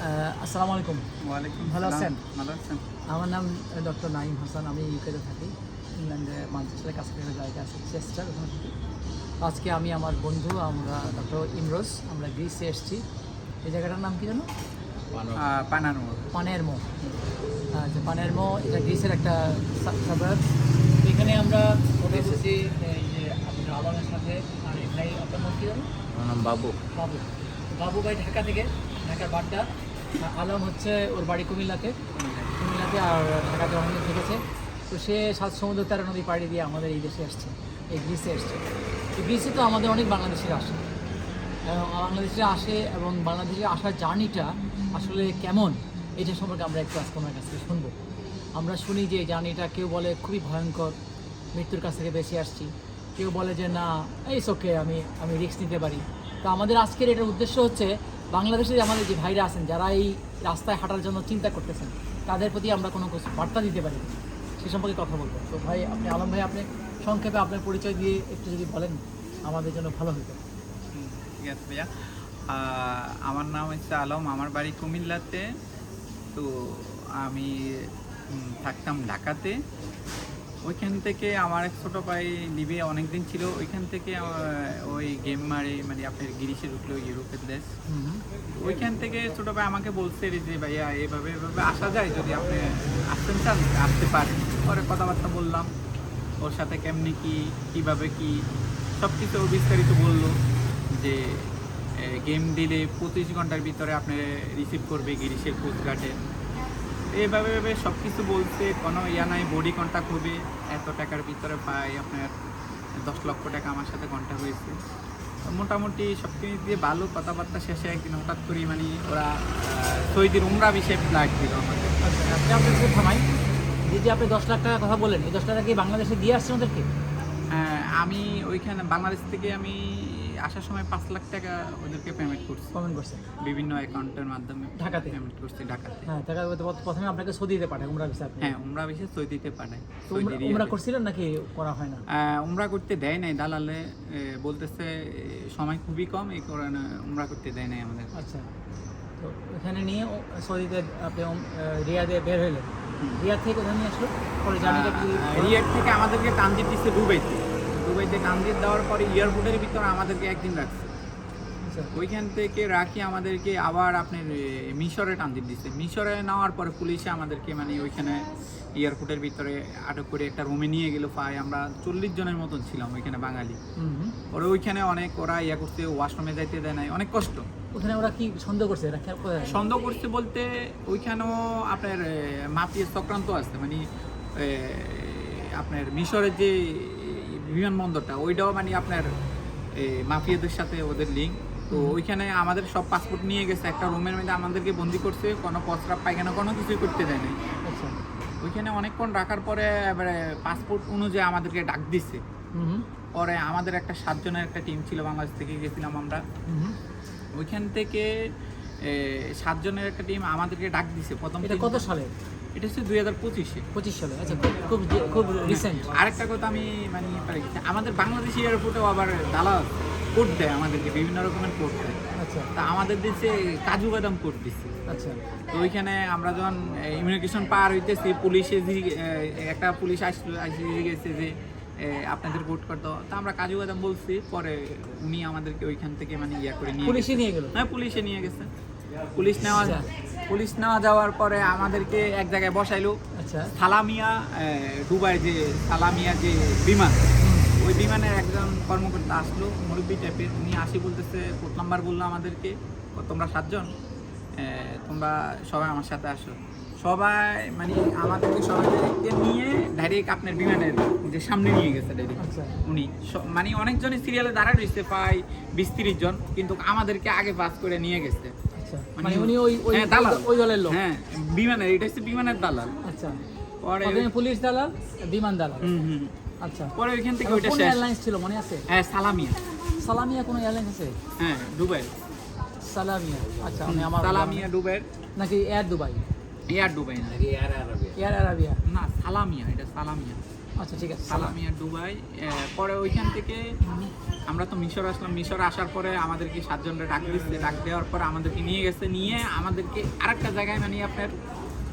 আসসালামু আলাইকুম। ওয়ালাইকুম ভালো সালাম। আছেন? ভালো আছেন? আমার নাম ডক্টর নাঈম হাসান। আমি ইউকেতে থাকি। ইংল্যান্ডে ম্যানচেস্টারের কাছাকাছি একটা জায়গা আছে চেস্টার, ওখানে থাকি। আজকে আমি আমার বন্ধু আমরা ডক্টর ইমরোজ আমরা গ্রিসে এসেছি। এই জায়গাটার নাম কি জানো? পানানো। পানেরমো। আচ্ছা, পানেরমো এটা গ্রিসের একটা সাবাব। এখানে আমরা বসেছি এই যে আপনার আলমের সাথে। আর এখানে আপনার নাম কি জানো? আমার নাম বাবু। বাবু। বাবু ভাই ঢাকা থেকে, ঢাকার বাড্ডা। আলম হচ্ছে ওর বাড়ি কুমিল্লাতে, আর ঢাকাতে অনেকদিন থেকেছে। তো সে 7 সমুদ্র 13 নদী পাড়ি দিয়ে আমাদের এই দেশে আসছে, এই গ্রিসে আসছে। তো গ্রিসে তো আমাদের অনেক বাংলাদেশিরা আসে, বাংলাদেশিরা আসে এবং বাংলাদেশে আসার জার্নিটা আসলে কেমন এটা সম্পর্কে আমরা একটু আজকে ওনার কাছ থেকে শুনবো। আমরা শুনি যে এই জার্নিটা কেউ বলে খুবই ভয়ঙ্কর, মৃত্যুর কাছ থেকে বেঁচে আসছি, কেউ বলে যে না ইটস ওকে, আমি রিস্ক নিতে পারি। তো আমাদের আজকের এটার উদ্দেশ্য হচ্ছে বাংলাদেশে আমাদের যে ভাইরা আছেন যারা এই রাস্তায় হাঁটার জন্য চিন্তা করতেছেন তাদের প্রতি আমরা কোনো বার্তা দিতে পারি সে সম্পর্কে কথা বলবো। তো ভাই আপনি আলম ভাই, আপনি সংক্ষেপে আপনার পরিচয় দিয়ে একটু যদি বলেন আমাদের জন্য ভালো হতো। ঠিক আছে ভাইয়া। আমার নাম হচ্ছে আলম, আমার বাড়ি কুমিল্লাতে। তো আমি থাকতাম ঢাকাতে। ওইখান থেকে আমার এক ছোটো ভাই লিবিয়ে অনেকদিন ছিল। ওইখান থেকে ওই গেম মারে, মানে আপনার গিরিশে ঢুকলো ইউরোপের দেশ। ওইখান থেকে ছোটো ভাই আমাকে বলছে যে ভাইয়া এভাবে এভাবে আসা যায়, যদি আপনি আসতেন চান আসতে পারেন। পরে কথাবার্তা বললাম ওর সাথে, কেমনি কি কীভাবে কি সব কিছু বিস্তারিত বললো যে গেম দিলে 25 ঘন্টার ভিতরে আপনি রিসিভ করবে গিরিশের কোস্টগার্ডে। এইভাবে সব কিছু বলছে, কোনো ইয়া নাই, বডি কন্ট্যাক্ট হবে, এত টাকার ভিতরে পাই আপনার 10 লক্ষ টাকা আমার সাথে কন্ট্যাক্ট হয়েছে। মোটামুটি সব কিছু দিয়ে ভালো কথাবার্তা শেষে একদিন হঠাৎ করে মানে ওরা সৌদির উমরা বিষয়ে ফ্লাইট দিল আমাদের। আচ্ছা, আপনি আপনার কাছে থামাই যে আপনি 10 লাখ টাকার কথা বলেন, এই 10 টাকা কি বাংলাদেশে দিয়ে আসছেন ওদেরকে? আমি ওইখানে বাংলাদেশ থেকে আমি আসার সময় 5 লাখ টাকা ওদেরকে পেমেন্ট করছি। কমেন্ট করছেন বিভিন্ন অ্যাকাউন্টের মাধ্যমে ঢাকাতে পেমেন্ট করছি ঢাকাতে। হ্যাঁ, টাকা প্রথমে আপনাকে সৌদিতে পাঠায় উমরা ভিসা। হ্যাঁ, উমরা বিষয়ে সৌদিতে পাঠায়। তো উমরা করছিলেন নাকি করা হয় না? উমরা করতে দেয় নাই দালালে, বলতেছে সময় খুবই কম, এই কারণে উমরা করতে দেয় নাই আমাদের। আচ্ছা, তো এখানে নিয়ে সৌদিতে আপনি রিয়াদে বের হইলেন। রিয়াদ থেকে কোথায় নিয়ে আসলো পরে জার্নিটা কি? রিয়াদ থেকে আমাদেরকে ট্রানজিট দিচ্ছে দুবাইতে ট্রানজিট দেওয়ার পরে এয়ারপোর্টের ভিতরে আমাদেরকে একদিন রাখছে। আচ্ছা, ওইখান থেকে রাখি আমাদেরকে আবার আপনার মিশরে ট্রানজিট দিচ্ছে। মিশরে নেওয়ার পরে পুলিশে আমাদেরকে মানে ওইখানে এয়ারপোর্টের ভিতরে আটক করে একটা রুমে নিয়ে গেল। প্রায় আমরা 40 জনের মতন ছিলাম ওইখানে বাঙালি। ওরা ওইখানে অনেক ওরা ইয়া করতে, ওয়াশরুমে যাইতে দেয় নাই, অনেক কষ্ট। ওখানে ওরা কি সন্দেহ করছে? সন্দেহ করছে বলতে ওইখানেও আপনার মাফিয়া চক্রান্ত আছে, মানে আপনার মিশরের যে বিমানবন্দরটা ওইটাও মানে আপনার মাফিয়াদের সাথে ওদের লিঙ্ক। তো ওইখানে আমাদের সব পাসপোর্ট নিয়ে গেছে, একটা রুমের মধ্যে আমাদেরকে বন্দি করছে, কোনো প্রস্রাব পায়খানা কোনো কিছুই করতে দেয় নাই। আচ্ছা, ওইখানে অনেকক্ষণ রাখার পরে এবারে পাসপোর্ট অনুযায়ী আমাদেরকে ডাক দিচ্ছে। পরে আমাদের একটা 7 জনের একটা টিম ছিল, বাংলাদেশ থেকে গেছিলাম আমরা। ওইখান থেকে 7 জনের একটা টিম আমাদেরকে ডাক দিছে। প্রথম এটা কত সালে? এটা হচ্ছে 2025-এ। 25 সালে। আচ্ছা, খুব রিসেন্ট। আরেকটা কথা আমি মানে আমাদের বাংলাদেশি এয়ারপোর্টেও আবার দালাল কোড দেয় আমাদেরকে, বিভিন্ন রকমের কোড দেয়। আচ্ছা, তা আমাদের দেশে কাজু বাদাম কোড দিচ্ছে। আচ্ছা, তো ওইখানে আমরা যখন ইমিগ্রেশন পার হইতেছি, পুলিশে একটা পুলিশ আসলে গেছে যে আপনাদের কোড করতো, তা আমরা কাজু বাদাম বলছি। পরে উনি আমাদেরকে ওইখান থেকে মানে ইয়া করে পুলিশে নিয়ে গেল। হ্যাঁ, পুলিশে নিয়ে গেছে। পুলিশ নেওয়া যাওয়ার পরে আমাদেরকে এক জায়গায় বসাইলো। আচ্ছা, সালামিয়া দুবাই যে সালামিয়া যে বিমান, ওই বিমানের একজন কর্মকর্তা আসলো, মুরব্বী টাইপের। উনি আসি বলতেছে, কোড নাম্বার বললো আমাদেরকে, তোমরা 7 জন, তোমরা সবাই আমার সাথে আসো। সবাই মানে আমাদেরকে সবাইকে নিয়ে ডাইরেক্ট আপনার বিমানের যে সামনে নিয়ে গেছে ডাইরেক্ট। আচ্ছা, উনি মানে অনেকজনই সিরিয়ালে দাঁড়ায় রয়েছে, প্রায় 20-30 জন, কিন্তু আমাদেরকে আগে পাস করে নিয়ে গেছে। মানে উনি দালাল, ওই দলের লোক। হ্যাঁ, বিমানের, এটা হচ্ছে বিমানের দালাল। আচ্ছা, পরে পুলিশ দালাল, বিমান দালাল। আচ্ছা, পরে ওইখান থেকে ওইটা কোন শেষ। এয়ারলাইন্স ছিল মনে আছে? হ্যাঁ, সালামিয়া। সালামিয়া কোনো এয়ারলাইন্স আছে? হ্যাঁ, দুবাই সালামিয়া। আচ্ছা, আমি আমার সালামিয়া দুবাই নাকি এয়ার দুবাই? এয়ার দুবাই না, এয়ার আরাবিয়া না, সালামিয়া, এটা সালামিয়া। আচ্ছা ঠিক আছে। সালামিয়া দুবাই। পরে ওইখান থেকে আমরা তো মিশর আসলাম। মিশর আসার পরে আমাদেরকে 7 জনের ডাক দিচ্ছে। ডাক দেওয়ার পরে আমাদেরকে নিয়ে গেছে, নিয়ে আমাদেরকে আরেকটা জায়গায় মানে আপনার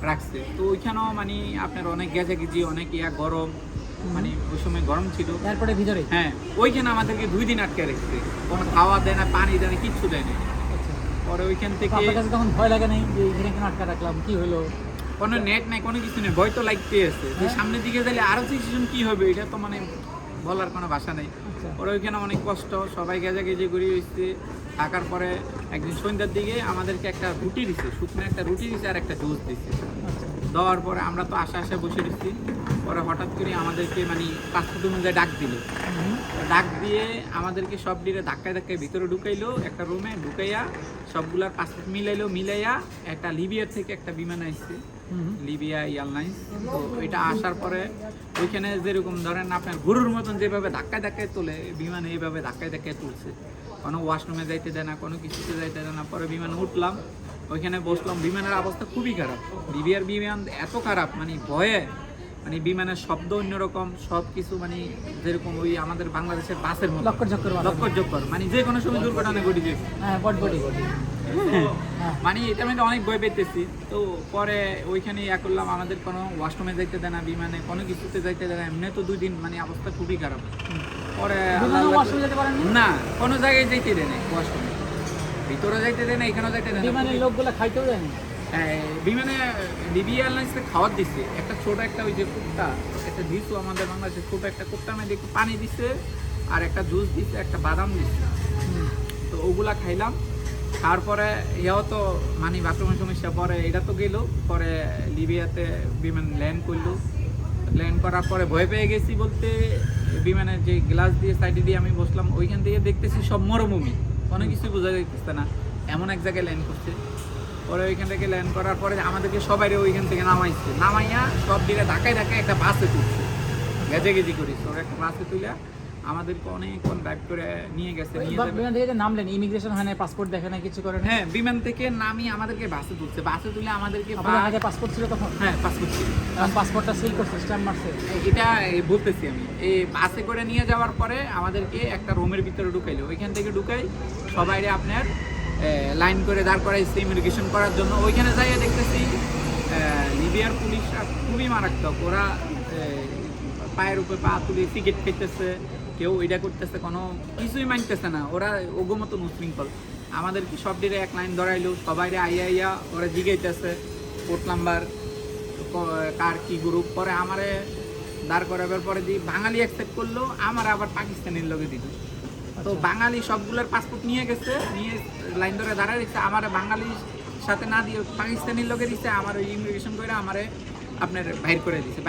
রাখছে। তো ওইখানেও মানে আপনার অনেক গেজাগেজি, অনেক গরম, মানে ওই সময় গরম ছিল। এরপরে ভিতরে হ্যাঁ, ওইখানে আমাদেরকে 2 দিন আটকে রেখেছে, কোনো খাওয়া দেয় না, পানি দেয় না, কিচ্ছু দেয় না। আচ্ছা, পরে ওইখান থেকে আপনার কাছে তখন ভয় লাগে নাই যে এখানে কেন আটকা রাখলাম, কি হলো? কোনো নেট নাই, কোনো কিছু নেই, ভয় তো লাগতে আছে যে সামনের দিকে গেলে আরো সিচুয়েশন কি হবে, এটা তো মানে বলার কোনো ভাষা নেই। আচ্ছা পরে ওইখানে অনেক কষ্ট, সবাই গেজাগেজি ঘুরে হয়েছে। থাকার পরে একদিন সন্ধ্যার দিকে আমাদেরকে একটা রুটি দিছে, শুকনো একটা রুটি দিছে আর একটা জুস দিছে। আচ্ছা দেওয়ার পরে আমরা তো আশা বসে দিচ্ছি। পরে হঠাৎ করে আমাদেরকে মানে পাসপোর্ট অনুযায়ী ডাক দিল। ডাক দিয়ে আমাদেরকে সব ডিরে ধাক্কায় ভিতরে ঢুকাইলো, একটা রুমে ঢুকাইয়া সবগুলার পাসপোর্ট মিলাইয়া একটা লিবিয়ার থেকে একটা বিমান আসছে, লিবিয়া এয়ারলাইন্স। তো এটা আসার পরে ওইখানে যেরকম ধরেন আপনার গরুর মতন যেভাবে ধাক্কায় তোলে, বিমানে এইভাবে ধাক্কায় তুলছে। কোনো ওয়াশরুমে যাইতে দেয় না, কোনো কিছুতে যাইতে দেয় না। পরে বিমানে উঠলাম, ওইখানে বসলাম। বিমানের অবস্থা খুবই খারাপ, লিবিয়ার বিমান এত খারাপ মানে ভয়ে, মানে বিমানের শব্দ অন্যরকম, সব কিছু মানে যেরকম ওই আমাদের বাংলাদেশের বাসের মতো লক্কর ঝক্কর, মানে যে কোনো সময় দুর্ঘটনা ঘটে যেত। হ্যাঁ বটবটি মানে এটা আমি অনেক ভয় পেতেছি। তো পরে ওইখানে করলাম, আমাদের কোনো ওয়াশরুমে যাইতে দেয় না, বিমানে কোনো কিছুতে যাইতে দেয় না। এমনি তো 2 দিন মানে অবস্থা খুবই খারাপ। পরে ওয়াশরুমে যেতে পারেন না, কোনো জায়গায় যাইতে দেয় না, ওয়াশরুমে ভিতরে যাইতে দেয় না, এখানেও যাইতে দেয় না। বিমানের লোকগুলো খাইতেও যায় না। বিমানে লিবিয়া এয়ারলাইন্সে খাওয়ার দিচ্ছে, একটা ছোট একটা ওই যে কুত্তা একটা দিচ্ছে, আমাদের বাংলাদেশে ছোট একটা কুত্তা মেয়ে একটু পানি দিচ্ছে আর একটা জুস দিচ্ছে, একটা বাদাম দিচ্ছে। তো ওগুলা খাইলাম। তারপরে ইয়াও তো মানে বাথরুমের সমস্যা, পরে এটা তো গেল। পরে লিবিয়াতে বিমান ল্যান্ড করলো। ল্যান্ড করার পরে ভয় পেয়ে গেছি বলতে, বিমানের যে গ্লাস দিয়ে সাইডে দিয়ে আমি বসলাম, ওইখান থেকে দেখতেছি সব মরুভূমি, কোনো কিছু বোঝা যাইতেছে না, এমন এক জায়গায় ল্যান্ড করছে। পরে ওইখান থেকে ল্যান্ড করার পরে আমাদেরকে সবাই ওইখান থেকে নামাইয়া সব দিকে ধাক্কায় একটা বাসে তুলছে, গেজেগেজি করিস। ওরা একটা বাসে তুলে আমাদেরকে অনেকক্ষণ ড্রাইভ করে নিয়ে গেছে। বিমান থেকে নামলেন, ইমিগ্রেশন হয় না, পাসপোর্ট দেখে না, কিছু করে না? হ্যাঁ, বিমান থেকে নামি আমাদেরকে বাসে তুলছে। বাসে তুলে আমাদেরকে আপনার আগে পাসপোর্ট ছিল তখন? হ্যাঁ, পাসপোর্ট ছিল। পাসপোর্টটা সিল করছে, স্ট্যাম্প মারছে? এটা বলতেছি আমি। এই বাসে করে নিয়ে যাওয়ার পরে আমাদেরকে একটা রুমের ভিতরে ঢুকাইলো। ওইখান থেকে ঢুকাই সবাই আপনার লাইন করে দাঁড় করাইছে ইমিগ্রেশন করার জন্য। ওইখানে যাইয়া দেখতেছি লিবিয়ার পুলিশরা খুবই মারাত্মক। ওরা পায়ের উপরে পা তুলে টিকিট খেতেছে, কেউ এটা করতেছে, কোনো কিছুই মানতেছে না। ওরা ওগো মতো উশৃঙ্খল। আমাদেরকে সব দিকে এক লাইন ধরাইলো, সবাই আইয়া ওরা জিগাইতেছে কোড নাম্বার, কার কি গ্রুপ। পরে আমারে দাঁড় করাবার পরে দিয়ে বাঙালি অ্যাকসেপ্ট করলো, আমার আবার পাকিস্তানের লোকে দিল। তো বাঙালি সবগুলোর পাসপোর্ট নিয়ে গেছে, নিয়ে লাইন ধরে দাঁড়ায় দিচ্ছে। আমার বাঙালির সাথে না দিয়ে পাকিস্তানি লোকে দিচ্ছে। আমার ওই ইমিগ্রেশন করে আমারে আপনার বাইর করে দিচ্ছে।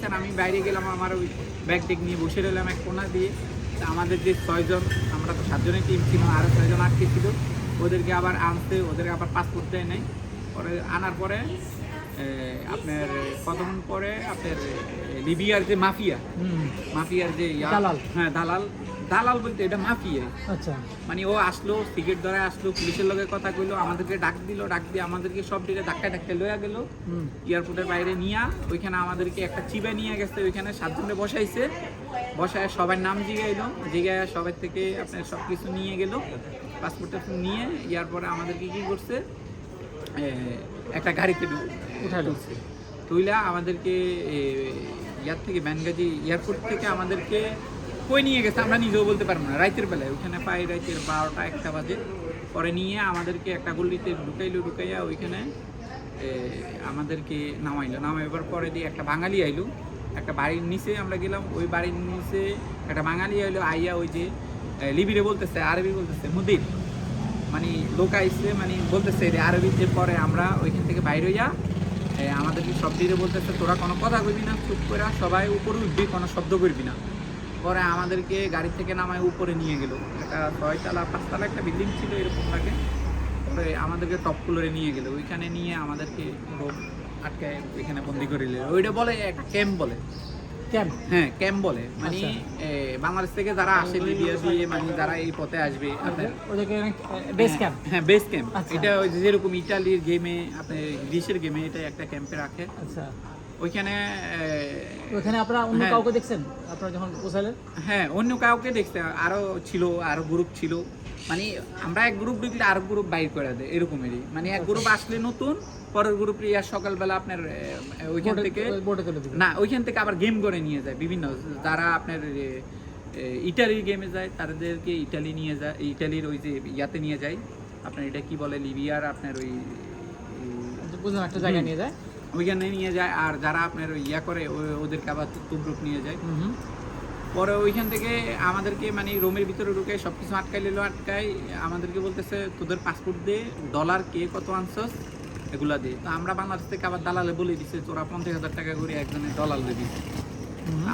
আর আমি বাইরে গেলাম, আমার ওই ব্যাগ টেক নিয়ে বসে রইলাম এক কোনা দিয়ে। আমাদের যে 6 জন, আমরা তো 7 জনের টিম ছিল, আরও 6 জন আটকে ছিল। ওদেরকে আবার আনতে, ওদেরকে আবার পাসপোর্ট দেয় নাই। পরে আনার পরে আপনার কতক্ষণ পরে আপনার লিবিয়ার যে মাফিয়ার যে হ্যাঁ দালাল বলতে এটা মাফিয়া। আচ্ছা, মানে ও আসলো, টিকিট ধরে আসলো, পুলিশের লগে কথা কইলো, আমাদেরকে ডাক দিয়ে আমাদেরকে সব দিকে ধাক্কায় লইয়া গেল এয়ারপোর্টের বাইরে নিয়ে। ওইখানে আমাদেরকে একটা চিবে নিয়ে গেছে, ওইখানে 7 জনে বসায় সবার নাম জিগাইয়া সবার থেকে আপনার সব কিছু নিয়ে গেল, পাসপোর্টটা নিয়ে। এয়ারপরে আমাদেরকে কি করছে, একটা গাড়িতে উঠাইছে, তুইলা আমাদেরকে ইয়ার থেকে ব্যানগাজি এয়ারপোর্ট থেকে আমাদেরকে কই নিয়ে গেছে আমরা নিজেও বলতে পারবো না। রাতের বেলায় ওইখানে পাই, রাতের 12টা-1টা বাজে। পরে নিয়ে আমাদেরকে একটা গলিতে ঢুকাইয়া ওইখানে আমাদেরকে নামাইবার পরে দিয়ে একটা বাঙালি আইলো, একটা বাড়ির নিচে আমরা গেলাম। ওই বাড়ির নিচে একটা বাঙালি আইলো, আইয়া ওই যে লিবিরে বলতেছে, আরবি বলতেছে, মুদির মানে লোক আইসে, মানে বলতেছে আরবিতে। পরে আমরা ওইখান থেকে বাইরে হইয়া আমাদেরকে সব দিকে বলতেছে, তোরা কোনো কথা কইবি না, চুপ করে সবাই উপরে উঠবি, কোনো শব্দ করবি না। পরে আমাদেরকে গাড়ি থেকে নামায় উপরে নিয়ে গেল, একটা 6তলা 5তলা একটা বিল্ডিং ছিল এরকম লাগে। পরে আমাদেরকে টপ ফ্লোরে নিয়ে গেল, ওইখানে নিয়ে আমাদেরকে আটকায় ওইখানে বন্দি করে নিল। ওইটা বলে একটা ক্যাম্প বলে। হ্যাঁ, ক্যাম্প বলে। মানে বাংলাদেশ থেকে যারা আসে লিবিয়া দিয়ে, মানে যারা এই পথে আসবে, বেস ক্যাম্প। এটা যেরকম ইটালির গেমে, আপনার গ্রিসের গেমে এটা একটা ক্যাম্পে রাখে। আচ্ছা, ওইখানে ওখানে আপনারা অন্য হ্যাঁ। কাউকে দেখছেন আপনারা যখন পৌঁছালেন? হ্যাঁ, অন্য কাউকে দেখতে আরো ছিল, আরো গ্রুপ ছিল, মানে আমরা এক গ্রুপ ঢুকলে আরো গ্রুপ বাইর করে দেয় এরকমেরই, মানে এক গ্রুপ আসলে নতুন, পরের গ্রুপ ইয়ার সকালবেলা আপনার ওইখান থেকে বোর্ডে তুলে দিবেন। না, ওইখান থেকে আবার গেম করে নিয়ে যায় বিভিন্ন, যারা আপনার ইটালির গেমে যায় তাদেরকে ইটালি নিয়ে যায়, ইটালির ওই যে ইয়াতে নিয়ে যায়, আপনার এটা কি বলে, লিবিয়ার আপনার ওই বুঝলাম, একটা জায়গায় নিয়ে যায়। ওইখানে নিয়ে যায়, আর যারা আপনার ওই ইয়া করে ওদেরকে আবার তুবরুক নিয়ে যায়। হুম। পরে ওইখান থেকে আমাদেরকে মানে রোমের ভিতরে ঢুকে সব কিছু আটকাই আমাদেরকে বলতেছে তোদের পাসপোর্ট দে, ডলার কে কত আনছস এগুলা দিয়ে। তো আমরা বাংলাদেশ থেকে আবার দালালে বলে দিচ্ছে তোরা 50,000 টাকা করে একজনের ডলার দিবি।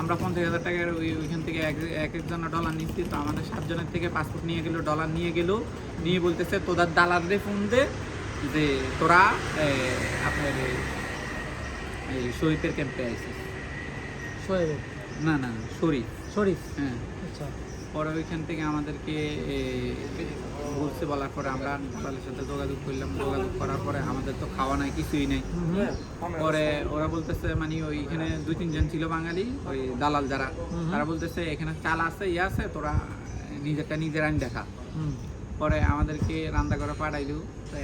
আমরা 50,000 টাকার ওইখান থেকে এক একজনের ডলার নিচ্ছি। তো আমাদের 7 জনের থেকে পাসপোর্ট নিয়ে গেল, ডলার নিয়ে গেল, নিয়ে বলতেছে তোদের দালালরে ফোন দে যে তোরা আপনার এই শহীদের ক্যাম্পে আইসিস। শোয়েব? না না, শরীফ। শরীফ, হ্যাঁ। আচ্ছা। পরে ওইখান থেকে আমাদেরকে বলছে, বলার পরে আমরা তাদের সাথে যোগাযোগ করলাম, যোগাযোগ করার পরে আমাদের তো খাওয়া নাই, কিছুই নেই। পরে ওরা বলতেছে মানে ওইখানে 2-3 জন ছিল বাঙালি, ওই দালাল যারা, তারা বলতেছে এখানে চাল আছে, ইয়ে আছে, তোরা নিজেরটা নিজের আইন দেখা। পরে আমাদেরকে রান্না করে পাঠাইলো। তো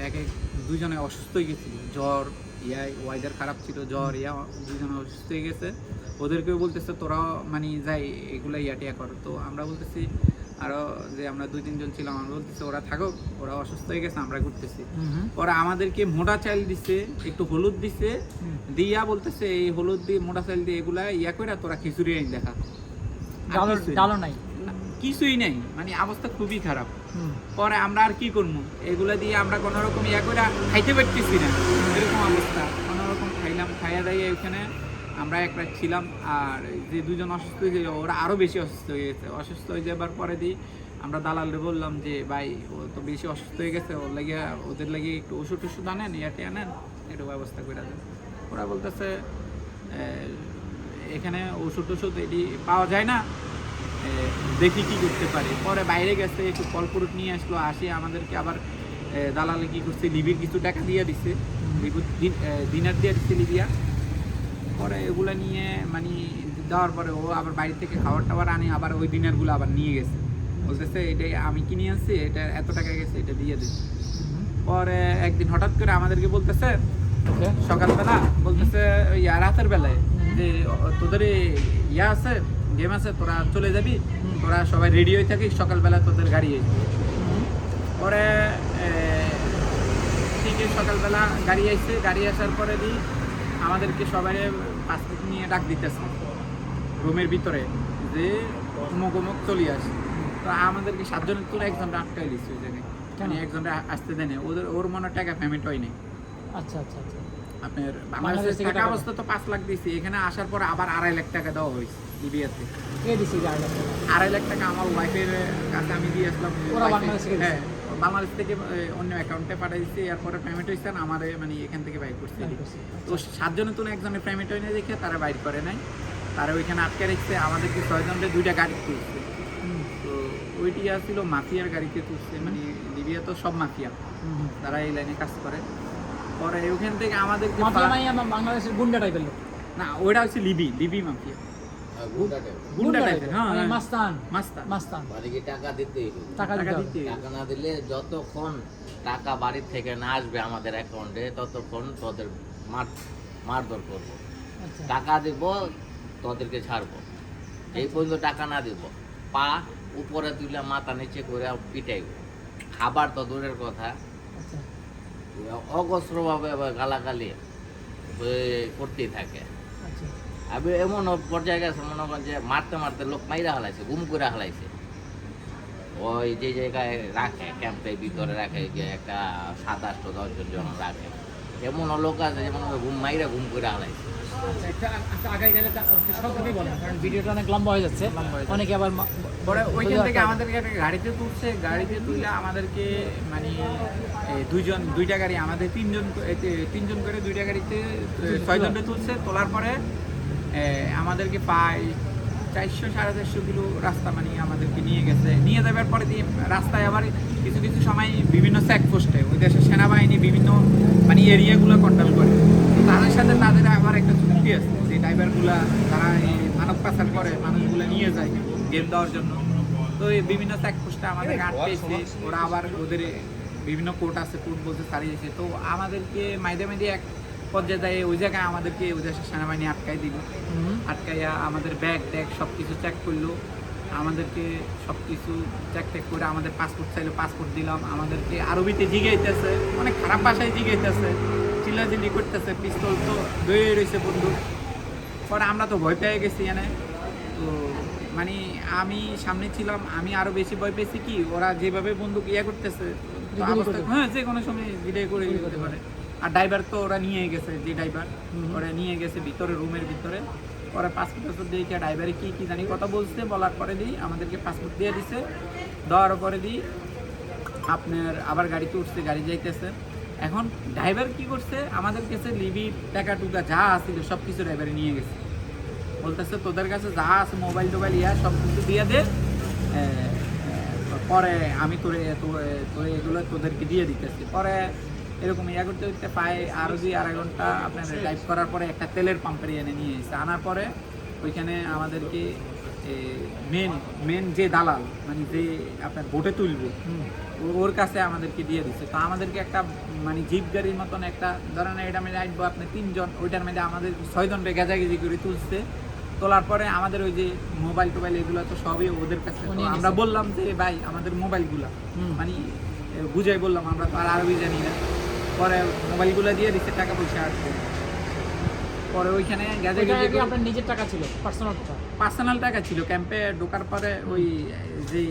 দুজনে অসুস্থ হয়ে গেছিল, জ্বর, ওয়েদার খারাপ ছিল, জ্বর, দুজনে অসুস্থ হয়ে গেছে। ওদেরকেও বলতেছে তোরা মানে যাই এগুলো টিয়া করো। তো আমরা বলতেছি আরো যে আমরা 2-3 জন ছিলাম, আমরা বলতেছি ওরা থাকুক, ওরা অসুস্থ হয়ে গেছে, আমরা ঘুরতেছি। পরে আমাদেরকে মোটা চাল দিছে, একটু হলুদ দিছে, দিয়া বলতেছে এই হলুদ দিয়ে মোটা চাল দিয়ে এগুলা করে তোরা খিচুড়ি আইন দেখা। ডালও নাই, কিছুই নাই, মানে অবস্থা খুবই খারাপ। পরে আমরা আর কি করবো, এগুলা দিয়ে আমরা কোনো রকম করে খাইতে পারতেছি না, এরকম অবস্থা। কোনো রকম খাইলাম, খাইয়া দাইয়া ওইখানে আমরা এক রাত ছিলাম। আর যে 2 জন অসুস্থ হয়েছিল ওরা আরো বেশি অসুস্থ হয়ে গেছে। অসুস্থ হয়ে যাবার পরে আমরা দালালে বললাম যে ভাই ও তো বেশি অসুস্থ হয়ে গেছে, ওদের লাগিয়ে একটু ওষুধ আনেন, আনেন, একটু ব্যবস্থা করে দেন। ওরা বলতেছে এখানে ওষুধ এটি পাওয়া যায় না, দেখি কি করতে পারি। পরে বাইরে গেছে, একটু ফলফ্রুট নিয়ে আসলো, আসি আমাদেরকে আবার দালালে কি করছে, লিবির কিছু টাকা দিয়ে দিচ্ছে, দিনার দিয়ে দিচ্ছে লিবিয়া। পরে এগুলো নিয়ে মানে দেওয়ার পরে ও আবার বাড়ি থেকে খাবার টাবার আনে, আবার ওই দিনারগুলো আবার নিয়ে গেছে, বলতেছে এটাই আমি কিনে আনছি, এটা এত টাকা গেছে, এটা দিয়ে দিই। পরে একদিন হঠাৎ করে আমাদেরকে বলতেছে সকালবেলা, বলতেছে রাতের বেলায় যে তোদের ইয়া আছে, গেম আছে, তোরা চলে যাবি, তোরা সবাই রেডি হয়ে থাকিস, সকালবেলা তোদের গাড়ি আসবে। পরে ঠিকই সকালবেলা গাড়ি আসছে, গাড়ি আসার পরে আমাদেরকে সবাই পাসপোর্ট নিয়ে ডাক দিতেছে রুমের ভিতরে যে অমুক অমুক চলে আসে। তো আমাদেরকে 7 জনের তোর একজন আটকাই দিচ্ছে ওই জায়গায়, মানে একজনটা আসতে দেয় না, ওর মনে টাকা পেমেন্ট হয় নাই। আচ্ছা আচ্ছা আচ্ছা। আপনার বাংলাদেশের টাকা অবস্থা তো 5 লাখ দিয়েছি, এখানে আসার পর আবার 2.5 লাখ টাকা দেওয়া হয়েছে লিবিয়াতে। কে দিছে 2.5 লাখ টাকা আমার ওয়াইফের কাছে আমি দিয়ে আসলাম। হ্যাঁ, বাংলাদেশ থেকে অন্য অ্যাকাউন্টে পাঠিয়ে দিচ্ছি, এরপরে পেমেন্ট হয়েছে না আমার, মানে এখান থেকে বাইর করছি। তো 7 জনের তো একজনের পেমেন্ট হয় না দেখে তারা বাইর করে নাই, তারা ওইখানে আটকে রেখেছে। আমাদেরকে 6 জনের 2টা গাড়ি তুলছে। তো ওইটি ছিল মাফিয়ার গাড়িতে তুলছে, মানে লিবিয়া তো সব মাফিয়া, তারা এই লাইনে কাজ করে। পরে ওখান থেকে আমাদেরকে বাংলাদেশের গুন্ডা টাইপের লোক না, ওইটা হচ্ছে লিবি মাফিয়া, গুন্ডা টাইপের। হ্যাঁ, মাস্তান মাস্তান মাস্তান। মানে কি টাকা দিতে টাকা দিতে টাকা না দিলে যতক্ষণ টাকা বাড়ির থেকে না আসবে আমাদের অ্যাকাউন্টে ততক্ষণ তোদের মারধর করবো। আচ্ছা। টাকা দিব তোদেরকে ছাড়বো, এই পর্যন্ত টাকা না দিব পা উপরে তুলে মাথা নিচে করে পিটাইব। খাবার তো দূরের কথা, আচ্ছা। অগস্ত্রভাবে গালাগালি করতেই থাকে। আচ্ছা। আমি এমন পর্যায়ে গেছে, মনে করেন যে মারতে মারতে লোক মাইরা হালাইছে, গুম করে হালাইছে। ওই যে জায়গায় রাখে ক্যাম্পের ভিতরে রাখে, যে একটা 7-8-10 জন রাখে, এমন লোক আছে যেমন ঘুম মাইরা গুম করে হালাইছে। আগায় গেলে সবটাই বলেন, কারণ ভিডিওটা অনেক লম্বা হয়ে যাচ্ছে, অনেকে আবার। পরে ওইখান থেকে আমাদেরকে একটা গাড়িতে তুলছে, গাড়িতে তুলে আমাদেরকে মানে 2টা গাড়ি, আমাদের 3 জন করে 2টা গাড়িতে 6 জনকে তুলছে। তোলার পরে আমাদেরকে প্রায় 400-450 কিলো রাস্তা মানে আমাদেরকে নিয়ে গেছে। নিয়ে যাবার পরে রাস্তায় আবার কিছু কিছু সময় বিভিন্ন চেকপোস্টে ওই দেশের সেনাবাহিনী বিভিন্ন মানে এরিয়াগুলো কন্ট্রোল করে, তাদের সাথে তাদের আবার একটা চুক্তি আছে, যে ড্রাইভারগুলা তারা এই মানব পাচার করে মানুষগুলো নিয়ে যায় গেম দেওয়ার জন্য। তো এই বিভিন্ন চেকপোস্টে আমাদেরকে আটকেছে, ওরা আবার ওদের বিভিন্ন কোর্ট আছে, কোর্ট বলতে ছাড়িয়েছে। তো আমাদেরকে মাইদে এক পর্যায়ে যায় ওই জায়গায় আমাদেরকে ওই দেশের সেনাবাহিনী আটকাই দিল। আটকাইয়া আমাদের ব্যাগ ট্যাগ সব কিছু চেক করলো, আমাদেরকে সব কিছু চেক টেক করে আমাদের পাসপোর্ট চাইলো, পাসপোর্ট দিলাম। আমাদেরকে আরবিতে জিগাইতেছে, অনেক খারাপ ভাষায় জিগাইতেছে, চিল্লাচিল্লি করতেছে, পিস্তল তো দইয়ে রয়েছে বন্দুক। পরে আমরা তো ভয় পেয়ে গেছি এনে। তো মানে আমি সামনে ছিলাম, আমি আরো বেশি ভয় পেয়েছি কি ওরা যেভাবে বন্দুক ইয়ে করতেছে, তো অবস্থা হ্যাঁ যে কোনো সময় জিডে করে দিতে পারে। আর ড্রাইভার তো ওরা নিয়ে গেছে, যে ড্রাইভার ওরা নিয়ে গেছে ভিতরে, রুমের ভিতরে। পরে পাসপোর্ট দিয়ে ড্রাইভারে কি জানি কথা বলছে, বলার পরে দিই আমাদেরকে পাসপোর্ট দিয়ে দিছে। দেওয়ার পরে দিই আপনার আবার গাড়িতে উঠছে, গাড়ি যাইতেছে। এখন ড্রাইভার কি করছে, আমাদের কাছে লিবি টাকা টুকা যা আছিল সব কিছু ড্রাইভারে নিয়ে গেছে। বলতেছে তোদের কাছে যা আছে মোবাইল টোবাইল ইয়া সব কিছু দিয়ে দে, পরে আমি তোরে এগুলো তোদেরকে দিয়ে দিতেছি। পরে এরকম ইয়া করতে করতে প্রায় আরও 2-2.5 ঘন্টা আপনার ড্রাইভ করার পরে একটা তেলের পাম্পের এনে নিয়ে এসেছে। আনার পরে ওইখানে আমাদেরকে মেন যে দালাল, মানে যে আপনার বোটে তুলবে, ওর কাছে আমাদেরকে দিয়ে দিচ্ছে। তো আমাদেরকে একটা মানে জিপ গাড়ির মতন একটা ধরেন এটা মেয়ে আসবো আপনি 3 জন, ওইটার মধ্যে আমাদের 6 জনকে গেজাগেজি করে তুলছে। তোলার পরে আমাদের ওই যে মোবাইল টোবাইল এগুলো তো সবই ওদের কাছে। তো আমরা বললাম যে ভাই আমাদের মোবাইলগুলো, মানে বুঝাই বললাম, আমরা তো আর আরবি জানি না। পরে মোবাইলগুলো দিয়ে দিচ্ছে, টাকা পয়সা আসছে। পরে ওইখানে গেজাগেজি আপনার নিজের টাকা ছিল, পার্সোনাল টাকা ছিল। ক্যাম্পে ঢোকার পরে ওই যে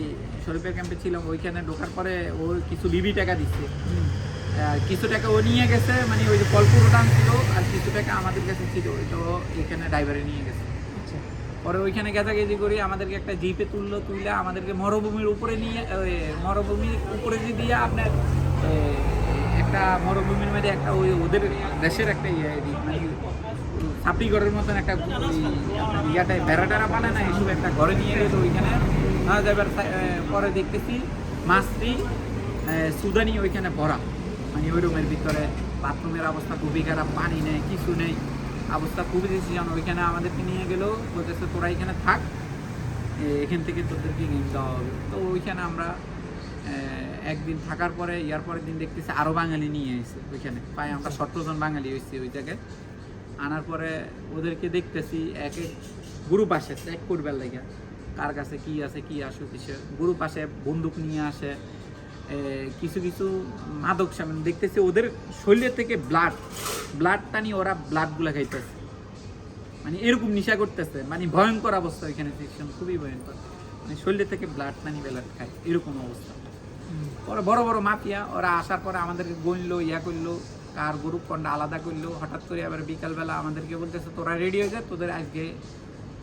শরীফের ক্যাম্পে ছিলাম, ওইখানে ঢোকার পরে ওর কিছু লিবি টাকা দিচ্ছে, কিছু টাকা ও নিয়ে গেছে, মানে ওই যে কলপুর দাম ছিল, আর কিছু টাকা আমাদের কাছে ছিল, ওইটা এখানে ড্রাইভারে নিয়ে গেছে। পরে ওইখানে গেজাগেজি করি আমাদেরকে একটা জিপে তুলে আমাদেরকে মরুভূমির উপরে নিয়ে, মরুভূমির উপরে দিয়ে আপনার একটা মরুভূমির মধ্যে একটা ওই ওদের দেশের একটা মানে ছাপড়িঘরের মতন একটা ইয়াটায় বেড়াটারা বানায় না, এইসব একটা ঘরে নিয়ে গেছে। ওইখানে না যাবার পরে দেখতেছি মাছরি সুদানি ওইখানে ভরা, মানে ওই রুমের ভিতরে। বাথরুমের অবস্থা খুবই খারাপ, পানি নেই, কিছু নেই, অবস্থা খুবই ডিসিশন। ওইখানে আমাদেরকে নিয়ে গেলেও বলতেছে তোরা এখানে থাক, এখান থেকে তোদেরকে গেম দেওয়া হবে। তো ওইখানে আমরা একদিন থাকার পরে ইয়ার পরের দিন দেখতেছি আরও বাঙালি নিয়ে এসেছে ওইখানে, প্রায় আমরা 17 জন বাঙালি হয়েছি ওই জায়গায়। আনার পরে ওদেরকে দেখতেছি এক গ্রুপ আসে চেক করবার লাগে কার কাছে কি আছে, কি আসে কিছু গ্রুপ আসে, বন্দুক নিয়ে আসে, কিছু কিছু মাদক সামনে দেখতেছি ওদের শরীরের থেকে ব্লাড টানি ওরা ব্লাডগুলো খাইতেছে, মানে এরকম নেশা করতেছে, মানে ভয়ঙ্কর অবস্থা ওইখানে সেকশন, খুবই ভয়ঙ্কর, মানে শরীরের থেকে ব্লাড টানি ব্লাড খায় এরকম অবস্থা। পরে বড় বড় মাফিয়া ওরা আসার পরে আমাদেরকে গণলো, ইয়া করলো, কার গ্রুপ কোনটা আলাদা করলো। হঠাৎ করে আবার বিকালবেলা আমাদেরকে বলতেছে তোরা রেডি হয়ে যা, তোদের আজকে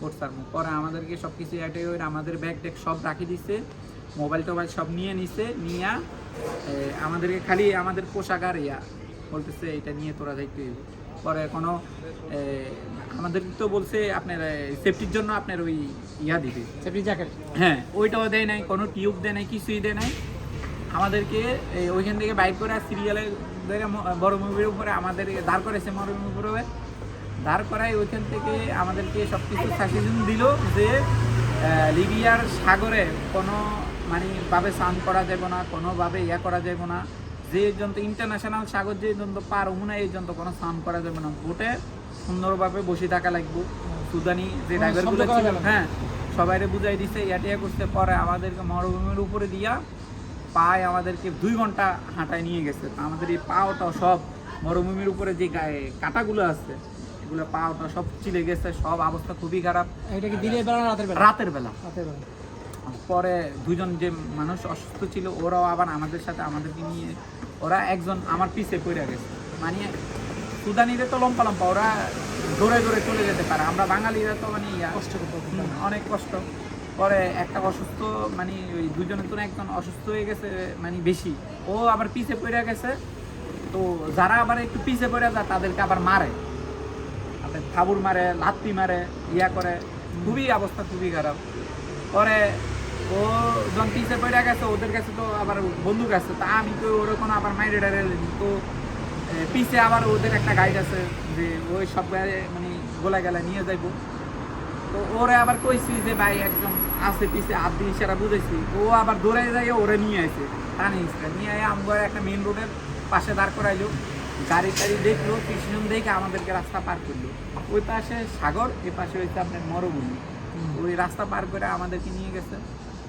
করতাম। পরে আমাদেরকে সব কিছু অ্যাটে হয়ে আমাদের ব্যাগ ট্যাগ সব রাখি দিছে, মোবাইল টোবাইল সব নিয়ে নিছে, নিয়ে আমাদেরকে খালি আমাদের পোশাক আর ইয়া বলতেছে এটা নিয়ে তোরা যাইতে হইব। পরে কোনো আমাদের তো বলছে আপনার সেফটির জন্য আপনার ওই ইয়া দিবে, সেফটি জ্যাকেট, হ্যাঁ ওইটাও দেয় নাই, কোনো টিউব দেয় নাই, কিছুই দেয় নাই। আমাদেরকে ওইখান থেকে বাইক করে সিরিয়ালে মরুভূমির উপরে আমাদের দাঁড় করেছে, মরুভূমির উপরে দাঁড় করায় ওইখান থেকে আমাদেরকে সব কিছু সাজেশন দিল যে লিবিয়ার সাগরে কোনো মানে ভাবে স্নান করা যাবে না, কোনোভাবে ইয়া করা যাবে না, যে যন্ত্র ইন্টারন্যাশনাল সাগর যে যন্ত্র পার হবো না এই যন্ত্র কোনো স্নান করা যাবে না, বোটে সুন্দরভাবে বসে থাকা লাগবে। সুদানি যে ড্রাইভারগুলো ছিল হ্যাঁ সবাইরে বুঝাই দিছে, ইয়াটিয়া করতে। পরে আমাদেরকে মরুভূমির উপরে দিয়া পায়ে আমাদেরকে 2 ঘন্টা হাঁটায় নিয়ে গেছে। আমাদের এই পাওটা সব মরুভূমির উপরে যে গায়ে কাঁটাগুলো আছে এগুলো পাওটা সব চিলে গেছে, সব অবস্থা খুবই খারাপ। এটা কি দিনের বেলা না রাতের বেলা? রাতের বেলা। পরে 2 জন যে মানুষ অসুস্থ ছিল ওরাও আবার আমাদের সাথে আমাদেরকে নিয়ে, ওরা একজন আমার পিছে পড়ে গেছে, মানে সুদানিরা তো লম্পা লম্পা, ওরা দৌড়ে দৌড়ে চলে যেতে পারে, আমরা বাঙালিরা তো মানে কষ্ট করতে অনেক কষ্ট। পরে একটা অসুস্থ মানে ওই 2 জনের তো একজন অসুস্থ হয়ে গেছে, মানে বেশি, ও আবার পিছে পড়ে গেছে। তো যারা আবার একটু পিছে পড়ে যায় তাদেরকে আবার মারে, আপনার থাবুর মারে, লাত্তি মারে, ইয়া করে, খুবই অবস্থা খুবই খারাপ। পরে ও যখন পিছে পড়ে গেছে ওদের কাছে তো আবার বন্দুক আছে, তা আমি তো ওরকম আবার মাইরে ডারে তো পিছে আবার ওদের একটা গাইড আছে যে ওই সব গায়ে মানে গোলা গেলা নিয়ে যাইবো। তো ওরা আবার কইছি যে ভাই একদম আছে পিছে হাত দিয়ে ইশারা বুঝেছি, ও আবার দৌড়াই যাই ওরা নিয়ে আসে টানি ইসকা নিয়ে আয় আমগর একটা মেন রোডের পাশে দাঁড় করাইলো, গাড়ি টাড়ি দেখলো, পিছন দেখে আমাদেরকে রাস্তা পার করলো। ওই পাশে সাগর, এ পাশে হচ্ছে আপনার মরুভূমি। ওই রাস্তা পার করে আমাদেরকে নিয়ে গেছে।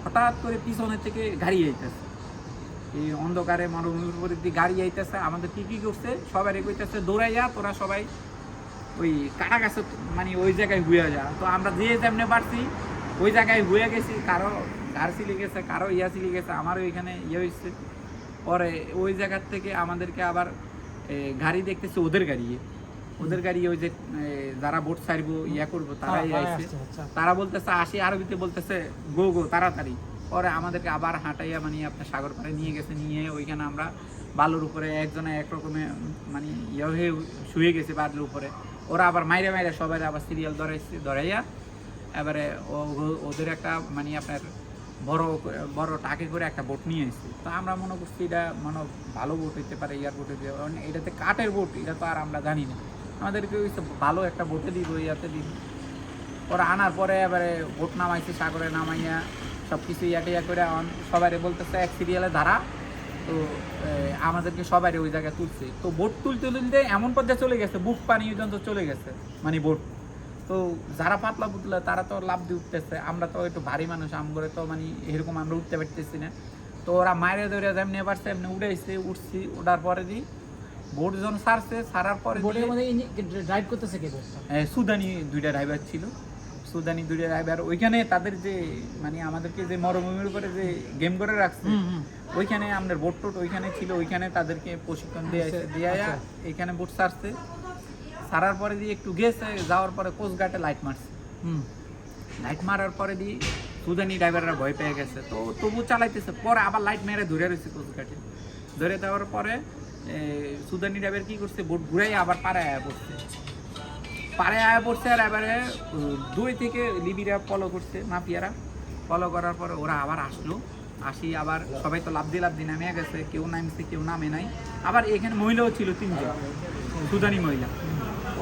হঠাৎ করে পিছনের থেকে গাড়ি আইতেছে, এই অন্ধকারে মরুভূমির উপরে দিয়ে গাড়ি আইতেছে। আমাদের কি করছে, সবাই কইতেছে দৌড়াইয়া তোরা সবাই ওই কাটা গাছে মানে ওই জায়গায় হুয়ে যা। তো আমরা যে যেমনি পারছি ওই জায়গায় হুয়ে গেছি, কারো গাড় সিলে গেছে, কারো ইয়া সিলে গেছে, আমারও এখানে ইয়ে হয়েছে। পরে ওই জায়গার থেকে আমাদেরকে আবার গাড়ি দেখতেছে, ওদের গাড়ি ওই যে যারা বোট ছাড়বো ইয়া করবো তারাই আইছে। তারা বলতেছে আসি, আরবিতে বলতেছে গো গো তাড়াতাড়ি। পরে আমাদেরকে আবার হাঁটাইয়া মানে আপনার সাগর পাড়ে নিয়ে গেছে, নিয়ে ওইখানে আমরা বালুর উপরে একজনে একরকমে মানে ইয়ে হয়ে শুয়ে গেছে বালুর উপরে। ওরা আবার মাইরে সবাই আবার সিরিয়াল ধরাইয়া এবারে ওদের একটা মানে আপনার বড় টাকে করে একটা বোট নিয়ে এসেছি। তো আমরা মনে করছি এটা মানে ভালো বোট হইতে পারে, ইয়ার বোট হইতে পারে, এটাতে কাঠের বোট, এটা তো আর আমরা জানি না। আমাদেরকে ওই ভালো একটা বোটে দিব, ইয়াতে দিব। ওরা আনার পরে এবারে বোট নামাইছে, সাগরে নামাইয়া সব কিছু ইয়া করে সবাই বলতেছে এক সিরিয়ালে ধারা। তো আমাদেরকে সবাই ওই জায়গায় তুলছে। তো বোট তুলতে এমন পর্যায়ে চলে গেছে, বুক পানি পর্যন্ত চলে গেছে মানে বোট। তো যারা পাতলা পুতলা তারা তো লাভ দিয়ে উঠতেছে, আমরা তো একটু ভারী মানুষ, আমগরে তো মানে এরকম আমরা উঠতে পারতেছি না। তো ওরা মায়ের ধরে যেমনি পারছে এমনি উঠছি। ওঠার পরে দিই বোট যখন ছাড়ার পরে ড্রাইভ করতেছে কে? সুদানি দুইটা ড্রাইভার ছিল, সুদানি দুইটা ড্রাইভার। ওইখানে তাদের যে মানে আমাদেরকে যে মরুভূমির উপরে যে গেম করে রাখছে, ওইখানে আমাদের বোট টোট ওইখানে ছিল, ওইখানে তাদেরকে প্রশিক্ষণ দিয়ে এইখানে বোট ছাড়ার পরে দিয়ে একটু গেছে, যাওয়ার পরে কোস্টগার্ডে লাইট মারছে। লাইট মারার পরে দিয়ে সুদানি ড্রাইভাররা ভয় পেয়ে গেছে, তো তবু চালাইতেছে। পরে আবার লাইট মেরে ধরে রয়েছে কোস্টগার্ডে। ধরে দেওয়ার পরে সুদানি ড্রাইভার কি করছে, বোট ঘুরাই আবার পাড়ে আয়া পড়ছে। আর এবারে 2 থেকে লিবিরা ফলো করছে, মাফিয়ারা ফলো করার পরে ওরা আবার আসি আবার সবাই তো লাভ দিয়ে নামে গেছে, কেউ নামছে কেউ নামে নাই। আবার এখানে মহিলাও ছিল 3 জন, সুদানি মহিলা,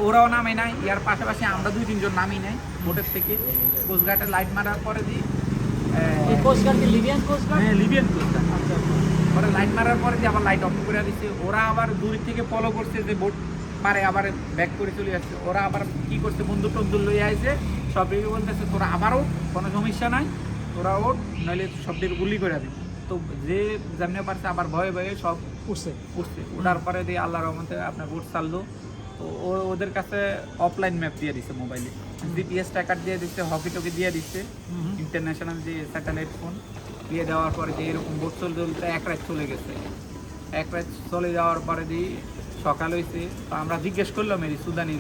ওরাও নামে নাই। ইয়ার পাশাপাশি আমরা 2-3 জন নামি নাই বোটের থেকে। কোস্টগার্ডের লাইট মারার পরে দিই লিবিয়ান কোস্টগার্ড, লিবিয়ান কোস্টগার্ড। পরে লাইট মারার পরে দিয়ে আবার লাইট অফ করে দিচ্ছে। ওরা আবার দূর থেকে ফলো করছে যে বোট পারে, আবার ব্যাক করে চলে যাচ্ছে। ওরা আবার কি করছে, বন্দুক টন্দুক লইয়ে আইছে, সব দিকে বলতেছে তোরা আবারও কোনো সমস্যা নাই, তোরা ওঠ, নইলে সব দিকে গুলি করে দিই। তো যে যেমনি পারছে আবার ভয়ে সব উঠছে। ওঠার পরে দিয়ে আল্লাহর রহমতে আপনার বোট চাললো। তো ওদের কাছে অফলাইন ম্যাপ দিয়ে দিচ্ছে, মোবাইলে জিপিএস ট্র্যাকার দিয়ে দিচ্ছে, হকি টকি দিয়ে দিচ্ছে, ইন্টারন্যাশনাল যে স্যাটেলাইট ফোন দিয়ে দেওয়ার পরে যে এরকম বোট চলতে 1 রাত চলে গেছে। 1 রাত চলে যাওয়ার পরে দিয়ে সকাল হয়েছে। তো আমরা জিজ্ঞেস করলাম এই সুদানি